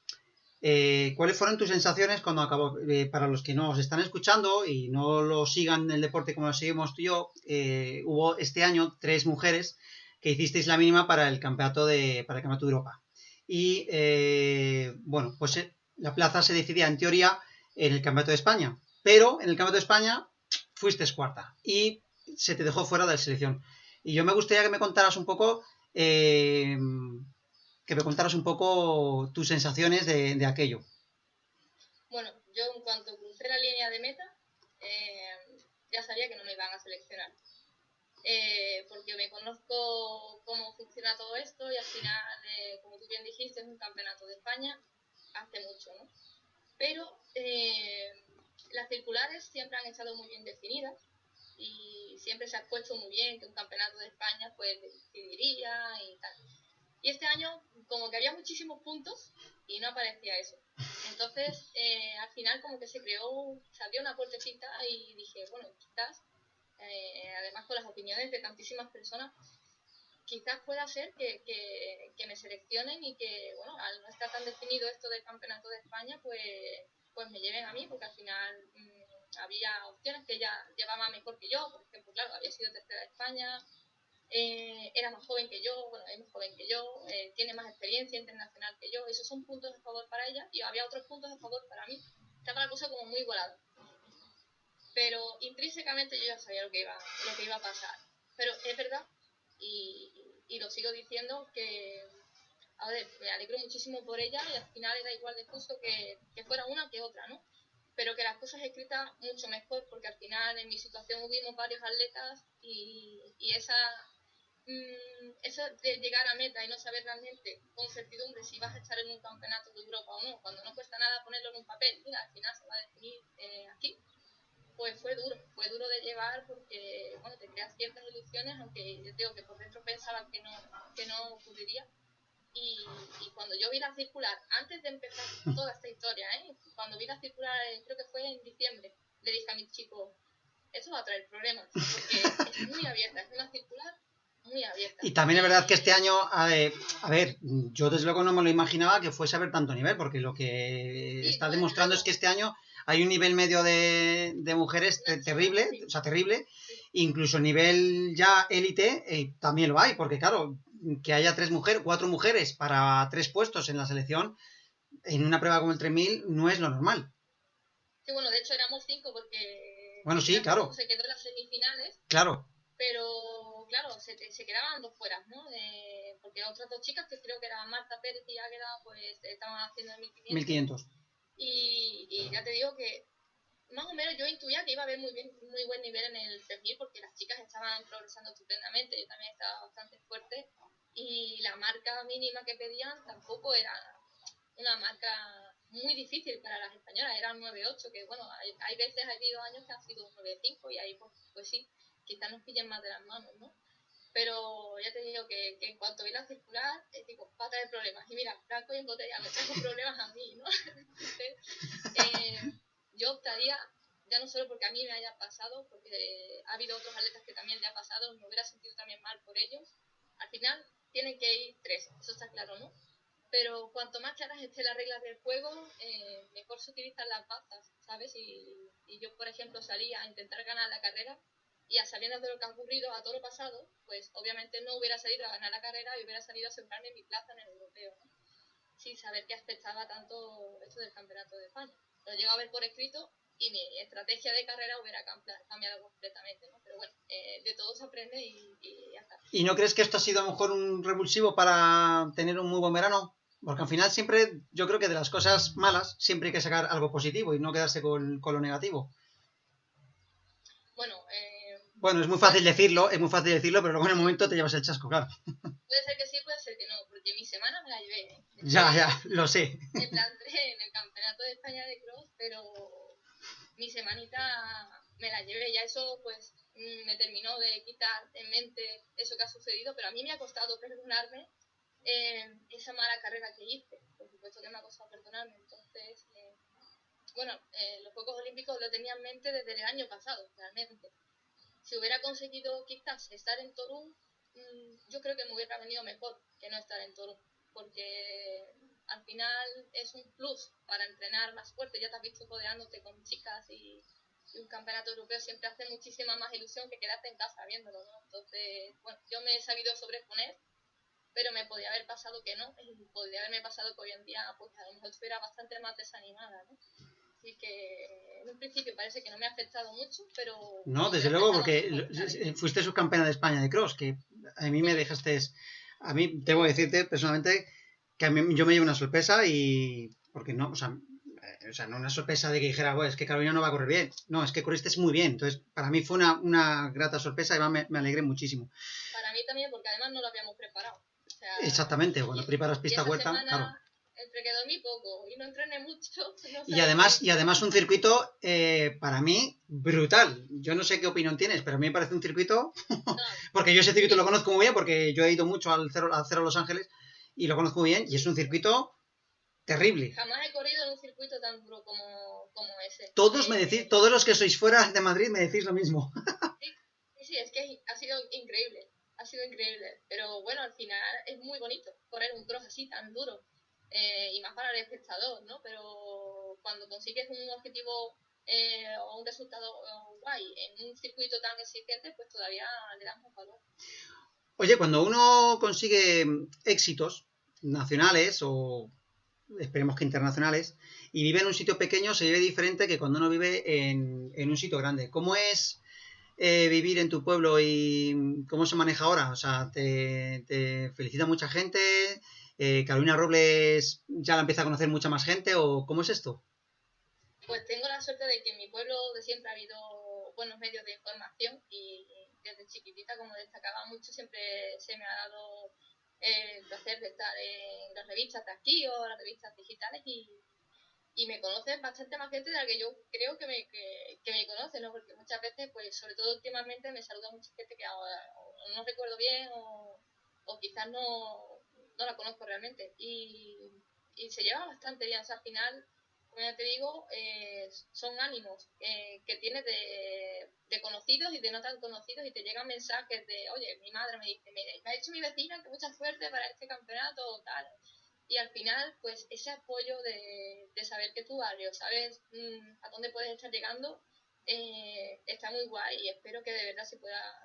cuáles fueron tus sensaciones cuando acabó. Para los que nos están escuchando y no lo sigan el deporte como lo seguimos tú y yo, hubo este año 3 mujeres que hicisteis la mínima para el campeonato de Europa. Y bueno, pues la plaza se decidía en teoría en el campeonato de España. Pero en el campeonato de España fuiste cuarta y se te dejó fuera de la selección. Y yo me gustaría eh, que me contaras un poco tus sensaciones de aquello. Bueno, yo en cuanto crucé la línea de meta, ya sabía que no me iban a seleccionar. Porque me conozco cómo funciona todo esto y al final, como tú bien dijiste, es un campeonato de España hace mucho, ¿no? Pero las circulares siempre han estado muy bien definidas y siempre se ha puesto muy bien que un campeonato de España pues decidiría y tal. Y este año como que había muchísimos puntos y no aparecía eso. Entonces al final como que se abrió una puertecita y dije, bueno, quizás, además con las opiniones de tantísimas personas, quizás pueda ser que me seleccionen y que, bueno, al no estar tan definido esto del campeonato de España, pues me lleven a mí, porque al final había opciones que ella llevaba mejor que yo. Por ejemplo, claro, había sido tercera de España, era más joven que yo, bueno, es más joven que yo, tiene más experiencia internacional que yo. Esos son puntos a favor para ella y había otros puntos a favor para mí. Estaba la cosa como muy igualada. Pero intrínsecamente yo ya sabía lo que iba a pasar. Pero es verdad, y lo sigo diciendo, que a ver, me alegro muchísimo por ella y al final era igual de justo que fuera una que otra, ¿no? Pero que las cosas escritas mucho mejor, porque al final en mi situación hubimos varios atletas y eso de llegar a meta y no saber realmente con certidumbre si vas a estar en un campeonato de Europa o no, cuando no cuesta nada ponerlo en un papel, mira, al final se va a definir aquí, pues fue duro de llevar porque, bueno, te creas ciertas ilusiones, aunque yo digo que por dentro pensaba que no ocurriría. y cuando yo vi la circular, antes de empezar toda esta historia, cuando vi la circular, creo que fue en diciembre, le dije a mis chicos, eso va a traer problemas, porque es muy abierta, es una circular muy abierta. Y también es verdad que este año, a ver, yo desde luego no me lo imaginaba que fuese a haber tanto nivel, porque lo que está demostrando es que este año hay un nivel medio de mujeres terrible, o sea, terrible. Incluso nivel ya élite también lo hay, porque claro, que haya 4 mujeres para 3 puestos en la selección en una prueba como el 3000 no es lo normal. Sí, bueno, de hecho éramos 5 porque bueno, sí, claro. se quedó en las semifinales. Claro. Pero, claro, se quedaban 2 fuera, ¿no? Porque otras 2 chicas, que creo que eran Marta Pérez y Águeda, pues estaban haciendo el 1500. 1500. Y ya te digo que más o menos yo intuía que iba a haber muy buen nivel en el 3000 porque las chicas estaban progresando estupendamente, yo también estaba bastante fuerte y la marca mínima que pedían tampoco era una marca muy difícil para las españolas, eran 9.8, que bueno, hay veces, ha habido años que han sido 9.5 y ahí pues sí, quizás nos pillen más de las manos, ¿no? Pero ya te digo que en cuanto vi la circular, digo, va a traer problemas. Y mira, Franco y en botella me trajo problemas a mí, ¿no? Entonces, yo optaría, ya no solo porque a mí me haya pasado, porque ha habido otros atletas que también le ha pasado, me hubiera sentido también mal por ellos. Al final tienen que ir 3, eso está claro, ¿no? Pero cuanto más claras estén las reglas del juego, mejor se utilizan las bazas, ¿sabes? Y yo, por ejemplo, salía a intentar ganar la carrera y a sabiendas de lo que ha ocurrido a todo lo pasado, pues obviamente no hubiera salido a ganar la carrera y hubiera salido a asegurarme mi plaza en el europeo, ¿no? Sin saber que afectaba tanto esto del campeonato de España. Lo llego a ver por escrito y mi estrategia de carrera hubiera cambiado completamente, ¿no? Pero bueno, de todo se aprende y ya está. ¿Y no crees que esto ha sido a lo mejor un revulsivo para tener un muy buen verano? Porque al final siempre, yo creo que de las cosas malas, siempre hay que sacar algo positivo y no quedarse con lo negativo. Bueno, es muy fácil decirlo, pero luego en el momento te llevas el chasco, claro. Puede ser que sí, puede ser que no, porque mi semana me la llevé. Ya, lo sé. En plan, en el campeonato de España de cross, pero mi semanita me la llevé. Ya eso, pues, me terminó de quitar en mente eso que ha sucedido, pero a mí me ha costado perdonarme esa mala carrera que hice. Por supuesto que me ha costado perdonarme. Entonces, los Juegos Olímpicos lo tenía en mente desde el año pasado, realmente. Si hubiera conseguido quizás estar en Torum, yo creo que me hubiera venido mejor que no estar en Torum, porque al final es un plus para entrenar más fuerte. Ya te has visto codeándote con chicas y un campeonato europeo siempre hace muchísima más ilusión que quedarte en casa viéndolo, ¿no? Entonces, bueno, yo me he sabido sobreponer, pero me podía haber pasado que no, y podría haberme pasado que hoy en día pues a lo mejor estuviera bastante más desanimada, ¿no? Así que en un principio parece que no me ha afectado mucho, pero... No, desde luego, porque fuiste subcampeona de España de cross, que a mí me dejaste... A mí, debo decirte personalmente que a mí, yo me llevo una sorpresa y... Porque no, o sea, no una sorpresa de que dijera, bueno, es que Carolina no va a correr bien. No, es que corriste muy bien. Entonces, para mí fue una grata sorpresa y además me alegré muchísimo. Para mí también, porque además no lo habíamos preparado. O sea, exactamente, cuando preparas pista huerta, claro. Entre que dormí poco y no entrené mucho. No y además un circuito para mí brutal. Yo no sé qué opinión tienes, pero a mí me parece un circuito porque yo ese circuito lo conozco muy bien porque yo he ido mucho al Cero Los Ángeles y lo conozco muy bien y es un circuito terrible. Jamás he corrido en un circuito tan duro como ese. Todos los que sois fuera de Madrid me decís lo mismo. Sí, es que ha sido increíble. Ha sido increíble. Pero bueno, al final es muy bonito correr un cross así tan duro. Y más para el espectador, ¿no? Pero cuando consigues un objetivo o un resultado guay en un circuito tan exigente, pues todavía le das más valor. Oye, cuando uno consigue éxitos nacionales o esperemos que internacionales, y vive en un sitio pequeño, se vive diferente que cuando uno vive en un sitio grande. ¿Cómo es vivir en tu pueblo y cómo se maneja ahora? O sea, te felicita mucha gente, Carolina Robles ya la empieza a conocer mucha más gente, o ¿cómo es esto? Pues tengo la suerte de que en mi pueblo de siempre ha habido buenos medios de información y desde chiquitita, como destacaba mucho, siempre se me ha dado el placer de estar en las revistas de aquí o las revistas digitales y me conocen bastante más gente de la que yo creo que me conoce, ¿no? Porque muchas veces, pues sobre todo últimamente, me saluda mucha gente que ahora o no recuerdo bien o quizás no no la conozco realmente. Y se lleva bastante bien. O sea, al final, como ya te digo, son ánimos que tienes de conocidos y de no tan conocidos, y te llegan mensajes de, oye, mi madre me dice, me ha dicho mi vecina que mucha suerte para este campeonato o tal. Y al final, pues ese apoyo de saber que tu barrio, sabes a dónde puedes estar llegando, está muy guay, y espero que de verdad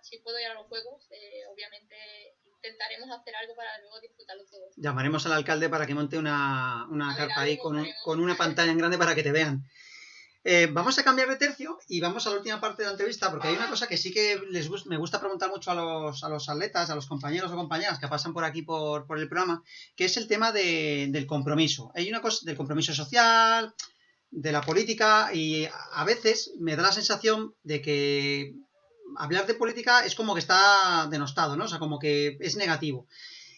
si puedo ir a los juegos, obviamente intentaremos hacer algo para luego disfrutarlo todos. Llamaremos al alcalde para que monte una carpa ahí Haremos. con una pantalla en grande para que te vean. Vamos a cambiar de tercio y vamos a la última parte de la entrevista, porque hay una cosa que sí que me gusta preguntar mucho a los atletas, a los compañeros o compañeras que pasan por aquí por el programa, que es el tema del compromiso. Hay una cosa del compromiso social, de la política, y a veces me da la sensación de que hablar de política es como que está denostado, ¿no? O sea, como que es negativo.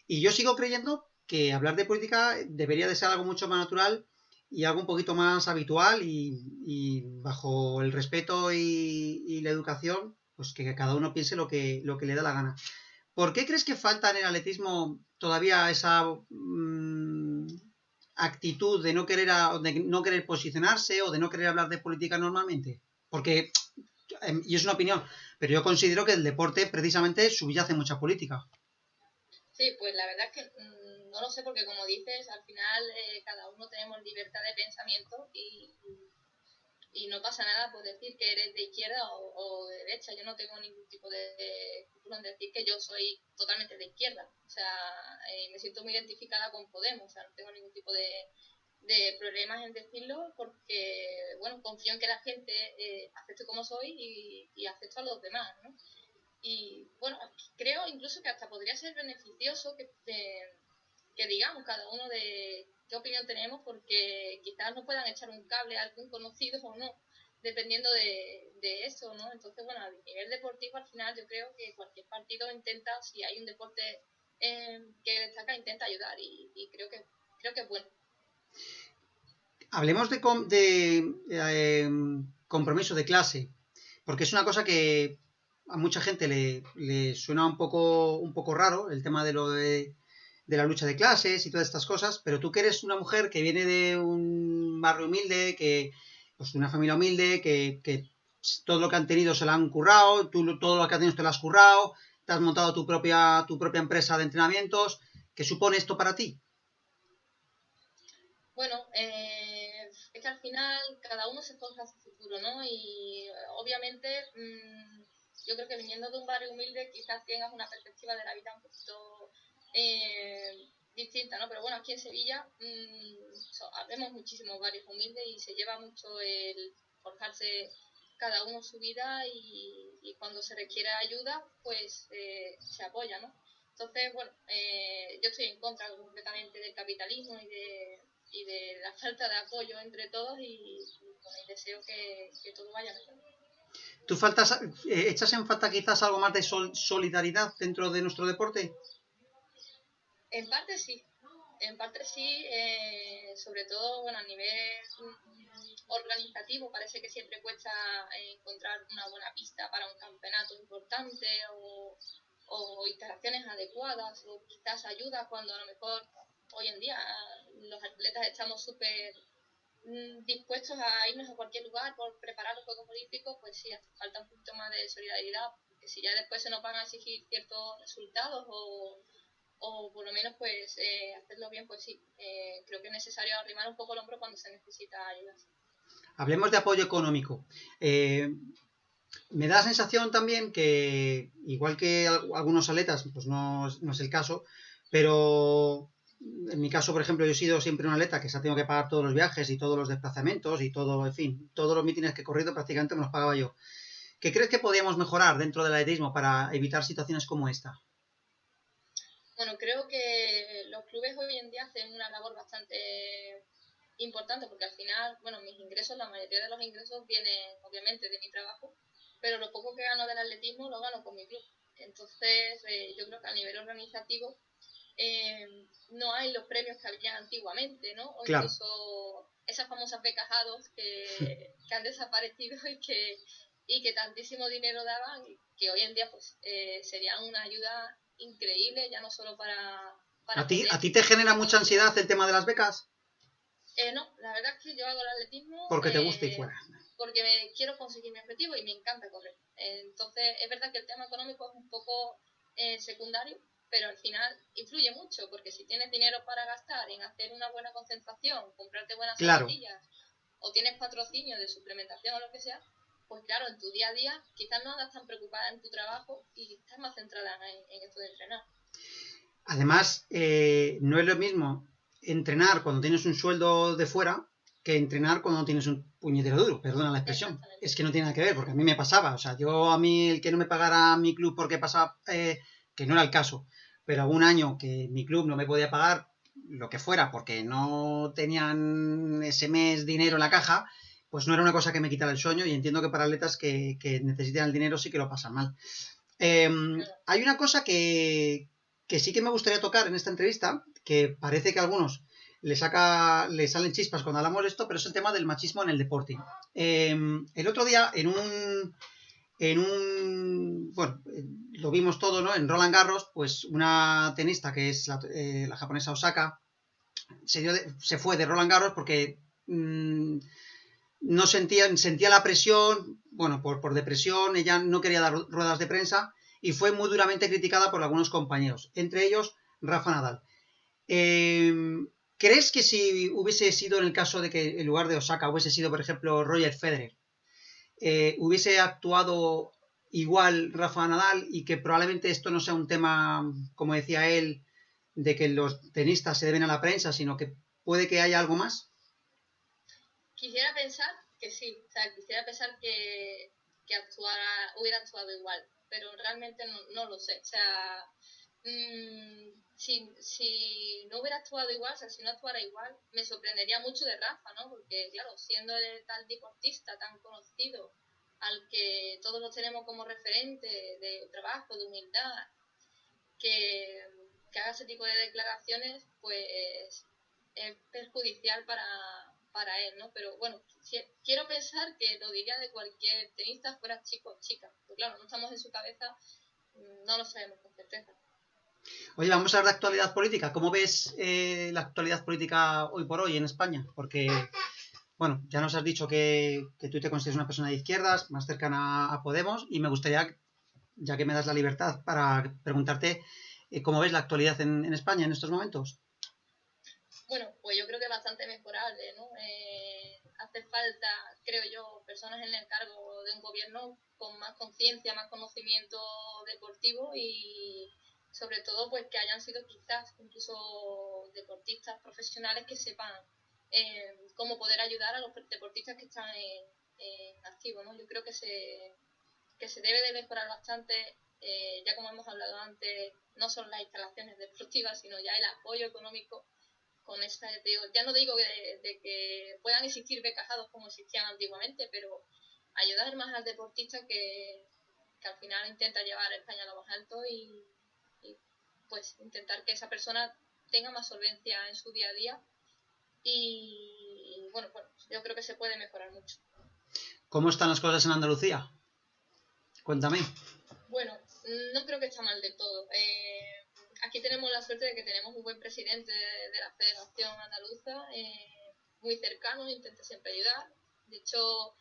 Y yo sigo creyendo que hablar de política debería de ser algo mucho más natural y algo un poquito más habitual, y bajo el respeto y la educación, pues que cada uno piense lo que le da la gana. ¿Por qué crees que falta en el atletismo todavía esa actitud de no querer posicionarse o de no querer hablar de política normalmente? Porque, y es una opinión, pero yo considero que el deporte precisamente subyace mucha política. Sí, pues la verdad es que no lo sé, porque como dices, al final cada uno tenemos libertad de pensamiento, y no pasa nada por decir que eres de izquierda o de derecha. Yo no tengo ningún tipo de escrúpulo en decir que yo soy totalmente de izquierda. O sea, me siento muy identificada con Podemos. O sea, no tengo ningún tipo de problemas en decirlo, porque, bueno, confío en que la gente acepte como soy y acepto a los demás, ¿no? Y, bueno, creo incluso que hasta podría ser beneficioso que digamos cada uno de qué opinión tenemos, porque quizás nos puedan echar un cable a algún conocido o no, dependiendo de eso, ¿no? Entonces, bueno, a nivel deportivo, al final yo creo que cualquier partido intenta, si hay un deporte que destaca, intenta ayudar, y creo que es bueno. Hablemos de compromiso de clase, porque es una cosa que a mucha gente le suena un poco raro, el tema de la lucha de clases y todas estas cosas, pero tú que eres una mujer que viene de un barrio humilde, pues de una familia humilde, que todo lo que han tenido se lo han currado, tú todo lo que has tenido te lo has currado, te has montado tu propia empresa de entrenamientos. ¿Qué supone esto para ti? Bueno, es que al final cada uno se forja su futuro, ¿no? Y obviamente yo creo que viniendo de un barrio humilde quizás tengas una perspectiva de la vida un poquito distinta, ¿no? Pero bueno, aquí en Sevilla vemos muchísimos barrios humildes, y se lleva mucho el forjarse cada uno su vida, y cuando se requiere ayuda, pues se apoya, ¿no? Entonces, bueno, yo estoy en contra completamente del capitalismo y de la falta de apoyo entre todos, bueno, y deseo que todo vaya mejor. ¿Tú echas en falta quizás algo más de solidaridad dentro de nuestro deporte? En parte sí, sobre todo, bueno, a nivel organizativo parece que siempre cuesta encontrar una buena pista para un campeonato importante, o instalaciones adecuadas, o quizás ayuda, cuando a lo mejor hoy en día los atletas estamos súper dispuestos a irnos a cualquier lugar por preparar los Juegos Olímpicos. Pues sí, hace falta un poquito más de solidaridad, porque si ya después se nos van a exigir ciertos resultados, o por lo menos pues hacerlo bien, pues sí, creo que es necesario arrimar un poco el hombro cuando se necesita ayuda. Hablemos de apoyo económico. Me da la sensación también que, igual que algunos atletas, pues no es el caso, pero en mi caso, por ejemplo, yo he sido siempre un atleta que se ha tenido que pagar todos los viajes y todos los desplazamientos y todo, en fin, todos los mítines que he corrido prácticamente me los pagaba yo. ¿Qué crees que podríamos mejorar dentro del atletismo para evitar situaciones como esta? Bueno, creo que los clubes hoy en día hacen una labor bastante importante, porque al final, bueno, mis ingresos, la mayoría de los ingresos vienen obviamente de mi trabajo, pero lo poco que gano del atletismo lo gano con mi club. Entonces, yo creo que a nivel organizativo no hay los premios que había antiguamente, ¿no? O Claro. incluso esas famosas becas A2 que han desaparecido, y que tantísimo dinero daban, y que hoy en día pues serían una ayuda increíble, ya no solo para ¿A ti te genera mucha ansiedad el tema de las becas? No, la verdad es que yo hago el atletismo Porque te gusta y fuera. porque quiero conseguir mi objetivo y me encanta correr. Entonces, es verdad que el tema económico es un poco secundario, pero al final influye mucho, porque si tienes dinero para gastar en hacer una buena concentración, comprarte buenas zapatillas, o tienes patrocinio de suplementación o lo que sea, pues claro, en tu día a día quizás no andas tan preocupada en tu trabajo y estás más centrada en esto de entrenar. Además, no es lo mismo entrenar cuando tienes un sueldo de fuera que entrenar cuando tienes un puñetero duro, perdona la expresión. Es que no tiene nada que ver, porque a mí me pasaba. O sea, a mí el que no me pagara mi club porque pasaba, que no era el caso, pero algún año que mi club no me podía pagar lo que fuera porque no tenían ese mes dinero en la caja, pues no era una cosa que me quitara el sueño, y entiendo que para atletas que necesitan el dinero sí que lo pasan mal. Hay una cosa que sí que me gustaría tocar en esta entrevista, que parece que a algunos les salen chispas cuando hablamos de esto, pero es el tema del machismo en el deporte. El otro día, bueno, lo vimos todo, ¿no? En Roland Garros, pues una tenista que es la japonesa Osaka, se fue de Roland Garros porque no sentía la presión, bueno, por depresión, ella no quería dar ruedas de prensa y fue muy duramente criticada por algunos compañeros, entre ellos Rafa Nadal. ¿Crees que si hubiese sido en el caso de que en lugar de Osaka hubiese sido, por ejemplo, Roger Federer, hubiese actuado igual Rafa Nadal, y que probablemente esto no sea un tema, como decía él, de que los tenistas se deben a la prensa, sino que puede que haya algo más? Quisiera pensar que sí, o sea, quisiera pensar que hubiera actuado igual, pero realmente no lo sé. O sea, si no hubiera actuado igual, o sea, si no actuara igual, me sorprendería mucho de Rafa, ¿no? Porque, claro, siendo el tal deportista tan conocido, al que todos lo tenemos como referente de trabajo, de humildad, que haga ese tipo de declaraciones, pues es perjudicial para él, ¿no? Pero bueno, quiero pensar que lo diría de cualquier tenista, fuera chico o chica. Pero claro, no estamos en su cabeza, no lo sabemos con certeza. Oye, vamos a hablar de actualidad política. ¿Cómo ves la actualidad política hoy por hoy en España? Porque, bueno, ya nos has dicho que tú te consideras una persona de izquierdas, más cercana a Podemos, y me gustaría, ya que me das la libertad, para preguntarte cómo ves la actualidad en España en estos momentos. Bueno, pues yo creo que es bastante mejorable, ¿no? Hace falta, creo yo, personas en el cargo de un gobierno con más conciencia, más conocimiento deportivo y sobre todo pues que hayan sido quizás incluso deportistas profesionales que sepan cómo poder ayudar a los deportistas que están en activo, ¿no? Yo creo que se debe de mejorar bastante, ya como hemos hablado antes, no solo las instalaciones deportivas, sino ya el apoyo económico con esta, ya no digo de que puedan existir becajados como existían antiguamente, pero ayudar más al deportista que al final intenta llevar a España a lo más alto y pues intentar que esa persona tenga más solvencia en su día a día y bueno, yo creo que se puede mejorar mucho. ¿Cómo están las cosas en Andalucía? Cuéntame. Bueno, no creo que está mal de todo. Aquí tenemos la suerte de que tenemos un buen presidente de la Federación Andaluza, muy cercano, intenta siempre ayudar. De hecho,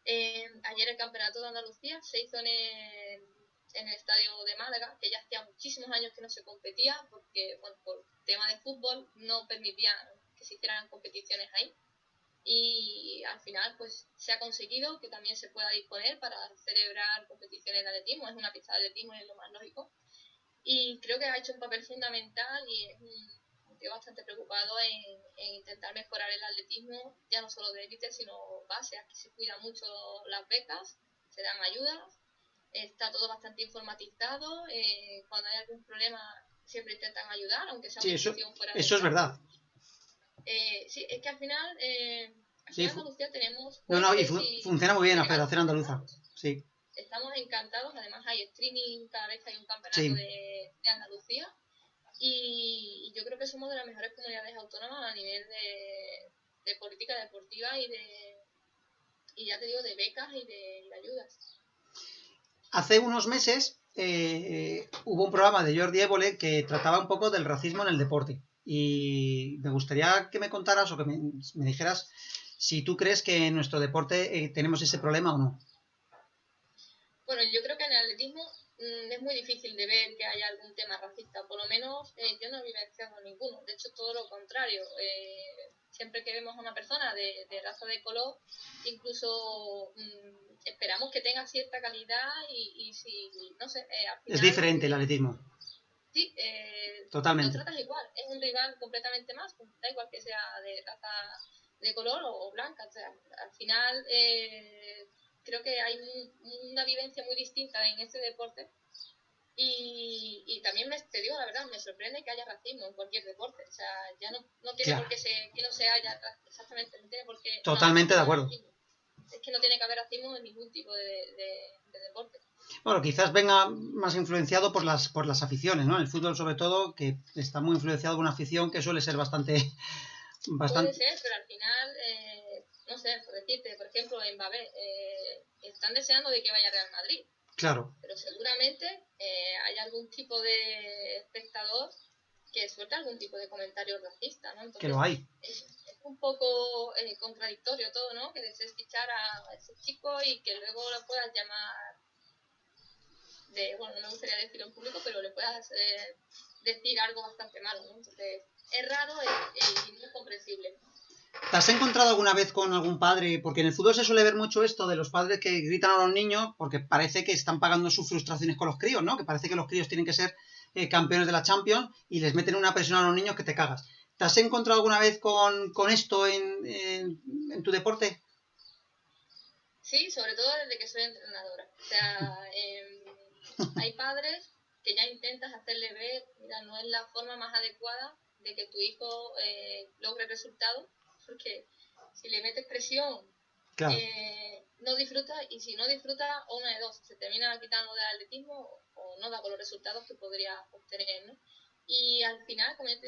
ayer el Campeonato de Andalucía se hizo en el estadio de Málaga, que ya hacía muchísimos años que no se competía, porque bueno, por tema de fútbol no permitían que se hicieran competiciones ahí. Y al final pues se ha conseguido que también se pueda disponer para celebrar competiciones de atletismo. Es una pista de atletismo y es lo más lógico. Y creo que ha hecho un papel fundamental y es un tío bastante preocupado en intentar mejorar el atletismo, ya no solo de élite, sino base. Aquí se cuidan mucho las becas, se dan ayudas, está todo bastante informatizado, cuando hay algún problema siempre intentan ayudar, aunque sea una institución fuera de eso es verdad. Sí, es que al final, aquí Sí, en Andalucía tenemos... y funciona muy bien la Federación Andaluza. Sí. Estamos encantados, además hay streaming cada vez que hay un campeonato de Andalucía y yo creo que somos de las mejores comunidades autónomas a nivel de política deportiva y ya te digo, de becas y de ayudas. Hace unos meses hubo un programa de Jordi Évole que trataba un poco del racismo en el deporte. Y me gustaría que me contaras o que me dijeras si tú crees que en nuestro deporte tenemos ese problema o no. Bueno, yo creo que en el atletismo es muy difícil de ver que haya algún tema racista, por lo menos yo no he vivenciado ninguno, de hecho todo lo contrario. Siempre que vemos a una persona de raza de color, incluso esperamos que tenga cierta calidad y si, no sé, al final... Es diferente el atletismo. Sí, totalmente. lo tratas igual, es un rival completamente más, da igual que sea de raza de color o blanca, o sea, al final creo que hay una vivencia muy distinta en este deporte y también te digo la verdad, me sorprende que haya racismo en cualquier deporte, o sea, ya no tiene por qué que no se haya exactamente, no tiene por qué... Totalmente de acuerdo. Es que no tiene que haber racismo en ningún tipo de deporte. Bueno, quizás venga más influenciado por las aficiones, ¿no? El fútbol, sobre todo, que está muy influenciado por una afición que suele ser bastante... Puede ser, pero al final, no sé, por decirte, por ejemplo, Mbappé, están deseando de que vaya a Real Madrid. Claro. Pero seguramente hay algún tipo de espectador que suelta algún tipo de comentario racista, ¿no? Entonces, que lo hay. Es un poco contradictorio todo, ¿no? Que desees fichar a ese chico y que luego lo puedas llamar bueno, no me gustaría decirlo en público, pero le puedas decir algo bastante malo, ¿no? Entonces, es raro y no es comprensible. ¿Te has encontrado alguna vez con algún padre? Porque en el fútbol se suele ver mucho esto de los padres que gritan a los niños porque parece que están pagando sus frustraciones con los críos, ¿no? Que parece que los críos tienen que ser campeones de la Champions y les meten una presión a los niños que te cagas. ¿Te has encontrado alguna vez con esto en tu deporte? Sí, sobre todo desde que soy entrenadora. O sea, hay padres que ya intentas hacerle ver, mira, no es la forma más adecuada de que tu hijo logre resultados, porque si le metes presión, claro. No disfruta, y si no disfruta, o una de dos, se termina quitando del atletismo o no da con los resultados que podría obtener, ¿no? Y al final, como yo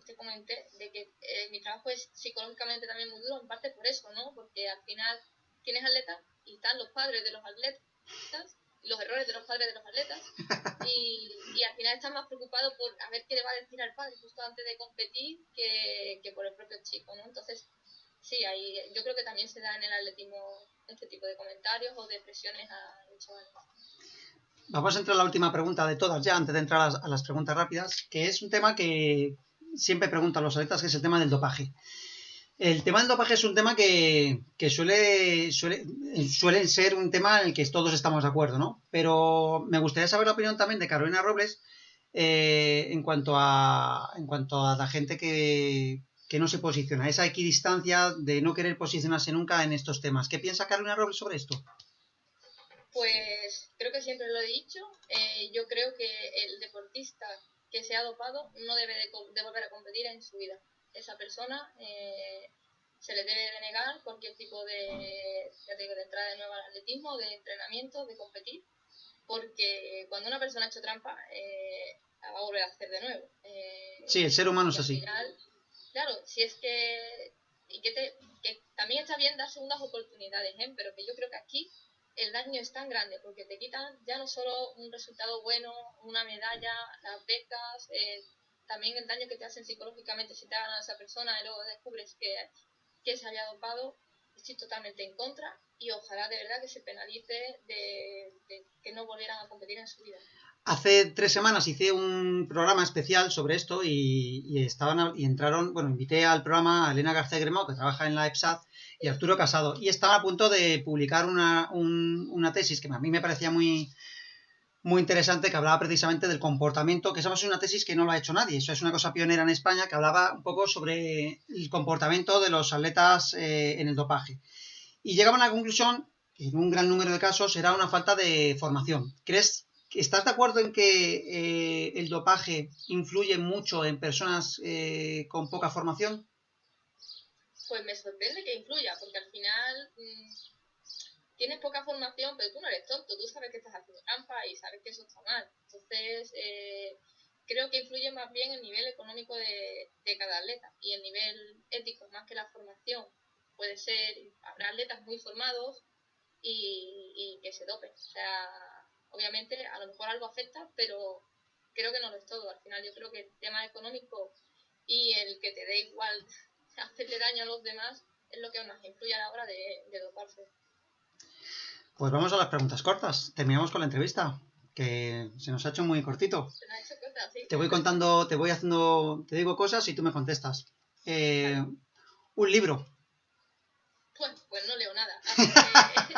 te comenté, de que mi trabajo es psicológicamente también muy duro, en parte por eso, ¿no? Porque al final tienes atletas y están los padres de los atletas, los errores de los padres de los atletas, y al final están más preocupados por a ver qué le va a decir al padre justo antes de competir que por el propio chico, ¿no? Entonces, sí, yo creo que también se da en el atletismo este tipo de comentarios o de presiones a los chavales. Vamos a entrar a la última pregunta de todas ya, antes de entrar a las preguntas rápidas, que es un tema que siempre preguntan los atletas, que es el tema del dopaje. El tema del dopaje es un tema que suele ser un tema en el que todos estamos de acuerdo, ¿no? Pero me gustaría saber la opinión también de Carolina Robles en cuanto a la gente que no se posiciona, esa equidistancia de no querer posicionarse nunca en estos temas. ¿Qué piensa Carolina Robles sobre esto? Pues creo que siempre lo he dicho. Yo creo que el deportista que se ha dopado no debe de volver a competir en su vida. Esa persona se le debe denegar cualquier tipo de entrada de nuevo al atletismo, de entrenamiento, de competir, porque cuando una persona ha hecho trampa, la va a volver a hacer de nuevo. Sí, el ser humano es así. Final, claro, si es que... Y que también está bien dar segundas oportunidades, pero que yo creo que aquí el daño es tan grande porque te quitan ya no solo un resultado bueno, una medalla, las becas, también el daño que te hacen psicológicamente si te hagan a esa persona y luego descubres que se había dopado. Estoy totalmente en contra y ojalá de verdad que se penalice de que no volvieran a competir en su vida. Hace 3 semanas hice un programa especial sobre esto y entraron, bueno, invité al programa a Elena García Gremao, que trabaja en la EPSAD, y Arturo Casado, y estaban a punto de publicar una tesis que a mí me parecía muy, muy interesante, que hablaba precisamente del comportamiento, que esa es una tesis que no lo ha hecho nadie, eso es una cosa pionera en España, que hablaba un poco sobre el comportamiento de los atletas en el dopaje. Y llegaban a la conclusión que en un gran número de casos era una falta de formación. ¿Estás de acuerdo en que el dopaje influye mucho en personas con poca formación? Pues me sorprende que influya, porque al final tienes poca formación, pero tú no eres tonto, tú sabes que estás haciendo trampa y sabes que eso está mal. Entonces, creo que influye más bien el nivel económico de cada atleta y el nivel ético más que la formación. Puede ser, habrá atletas muy formados y que se dopen. O sea, obviamente a lo mejor algo afecta, pero creo que no lo es todo. Al final yo creo que el tema económico y el que te dé igual hacerle daño a los demás es lo que más influye a la hora de doparse. Pues vamos a las preguntas cortas. Terminamos con la entrevista, que se nos ha hecho muy cortito. Se me ha hecho corta, sí. Te voy contando, te digo cosas y tú me contestas. Un libro. Pues no leo nada. Así que,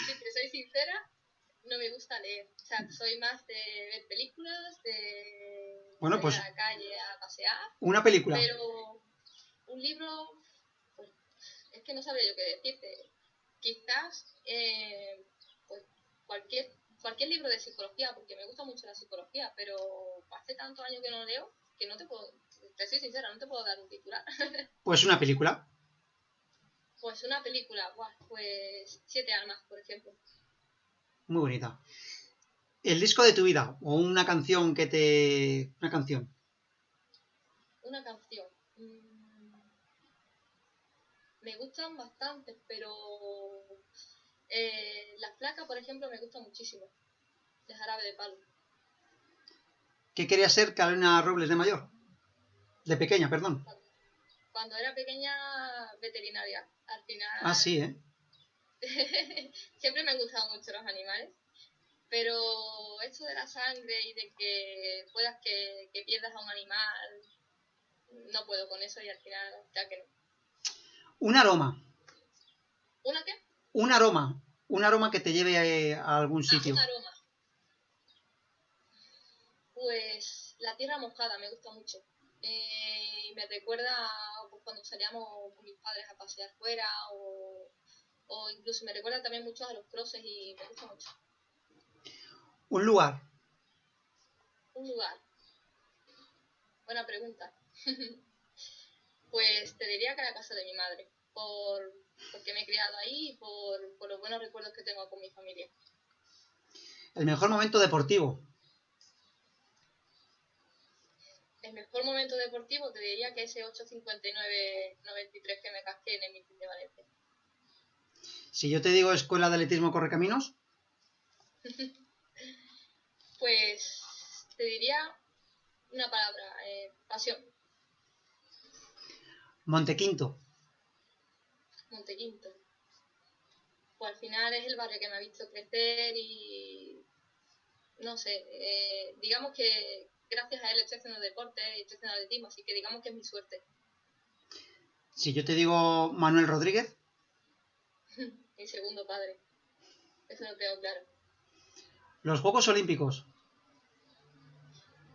si te soy sincera, no me gusta leer. O sea, soy más de ver películas, de Bueno, ir pues a la calle a pasear. una película. Pero un libro, pues es que no sabría yo qué decirte. Quizás pues cualquier libro de psicología, porque me gusta mucho la psicología, pero hace tantos años que no leo que no te puedo, te soy sincera, no te puedo dar un titular. Pues una película. Pues una película, pues 7 almas, por ejemplo. Muy bonita. El disco de tu vida o una canción una canción. Una canción. Me gustan bastantes, pero La Flaca, por ejemplo, me gusta muchísimo. De Jarabe de Palo. ¿Qué quería ser Carolina Robles de mayor? De pequeña, perdón. Cuando era pequeña, veterinaria. Al final... Ah, sí, ¿eh? Siempre me han gustado mucho los animales. Pero esto de la sangre y de que puedas que pierdas a un animal, no puedo con eso y al final ya que no. Un aroma. ¿Una qué? Un aroma. Un aroma que te lleve a algún sitio. Un aroma. Pues la tierra mojada me gusta mucho. Y me recuerda pues, cuando salíamos con mis padres a pasear fuera o incluso me recuerda también mucho a los crosses y me gusta mucho. Un lugar. Un lugar. Buena pregunta. Pues te diría que la casa de mi madre, porque me he criado ahí y por los buenos recuerdos que tengo con mi familia. El mejor momento deportivo. El mejor momento deportivo te diría que ese 8:59:93 que me casqué en el Meeting de Valencia. Si yo te digo Escuela de Atletismo Correcaminos. Pues te diría una palabra, pasión. Montequinto. Montequinto. Pues al final es el barrio que me ha visto crecer y no sé, digamos que gracias a él estoy haciendo deporte y estoy haciendo atletismo, así que digamos que es mi suerte. Si yo te digo Manuel Rodríguez. Mi segundo padre. Eso lo tengo claro. Los Juegos Olímpicos.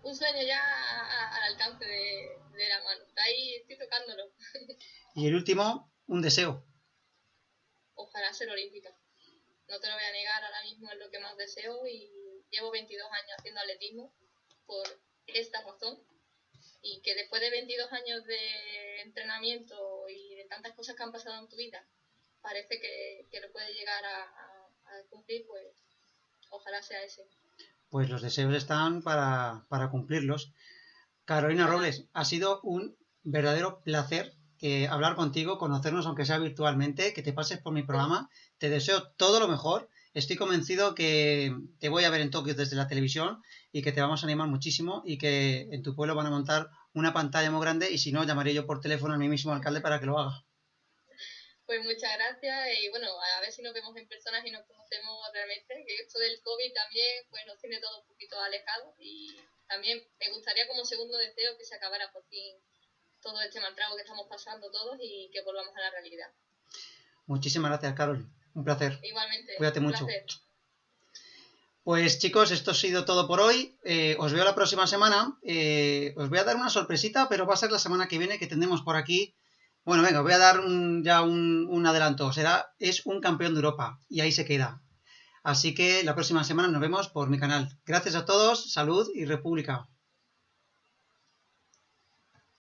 Un sueño ya al alcance de la mano. Está ahí, estoy tocándolo. Y el último, un deseo. Ojalá ser olímpica. No te lo voy a negar, ahora mismo es lo que más deseo y llevo 22 años haciendo atletismo por esta razón. Y que después de 22 años de entrenamiento y de tantas cosas que han pasado en tu vida, parece que lo puedes llegar a cumplir, pues ojalá sea ese. Pues los deseos están para cumplirlos. Carolina Robles, ha sido un verdadero placer hablar contigo, conocernos aunque sea virtualmente, que te pases por mi programa. Te deseo todo lo mejor. Estoy convencido que te voy a ver en Tokio desde la televisión y que te vamos a animar muchísimo y que en tu pueblo van a montar una pantalla muy grande y si no, llamaré yo por teléfono a mi mismo alcalde para que lo haga. Pues muchas gracias y bueno, a ver si nos vemos en personas y nos conocemos realmente, que esto del COVID también pues nos tiene todos un poquito alejados y también me gustaría como segundo deseo que se acabara por fin todo este mal trago que estamos pasando todos y que volvamos a la realidad. Muchísimas gracias, Carol. Un placer. Igualmente. Cuídate mucho. Placer. Pues chicos, esto ha sido todo por hoy. Os veo la próxima semana. Os voy a dar una sorpresita, pero va a ser la semana que viene que tendremos por aquí. Bueno, venga, os voy a dar un adelanto. Es un campeón de Europa y ahí se queda. Así que la próxima semana nos vemos por mi canal. Gracias a todos, salud y república.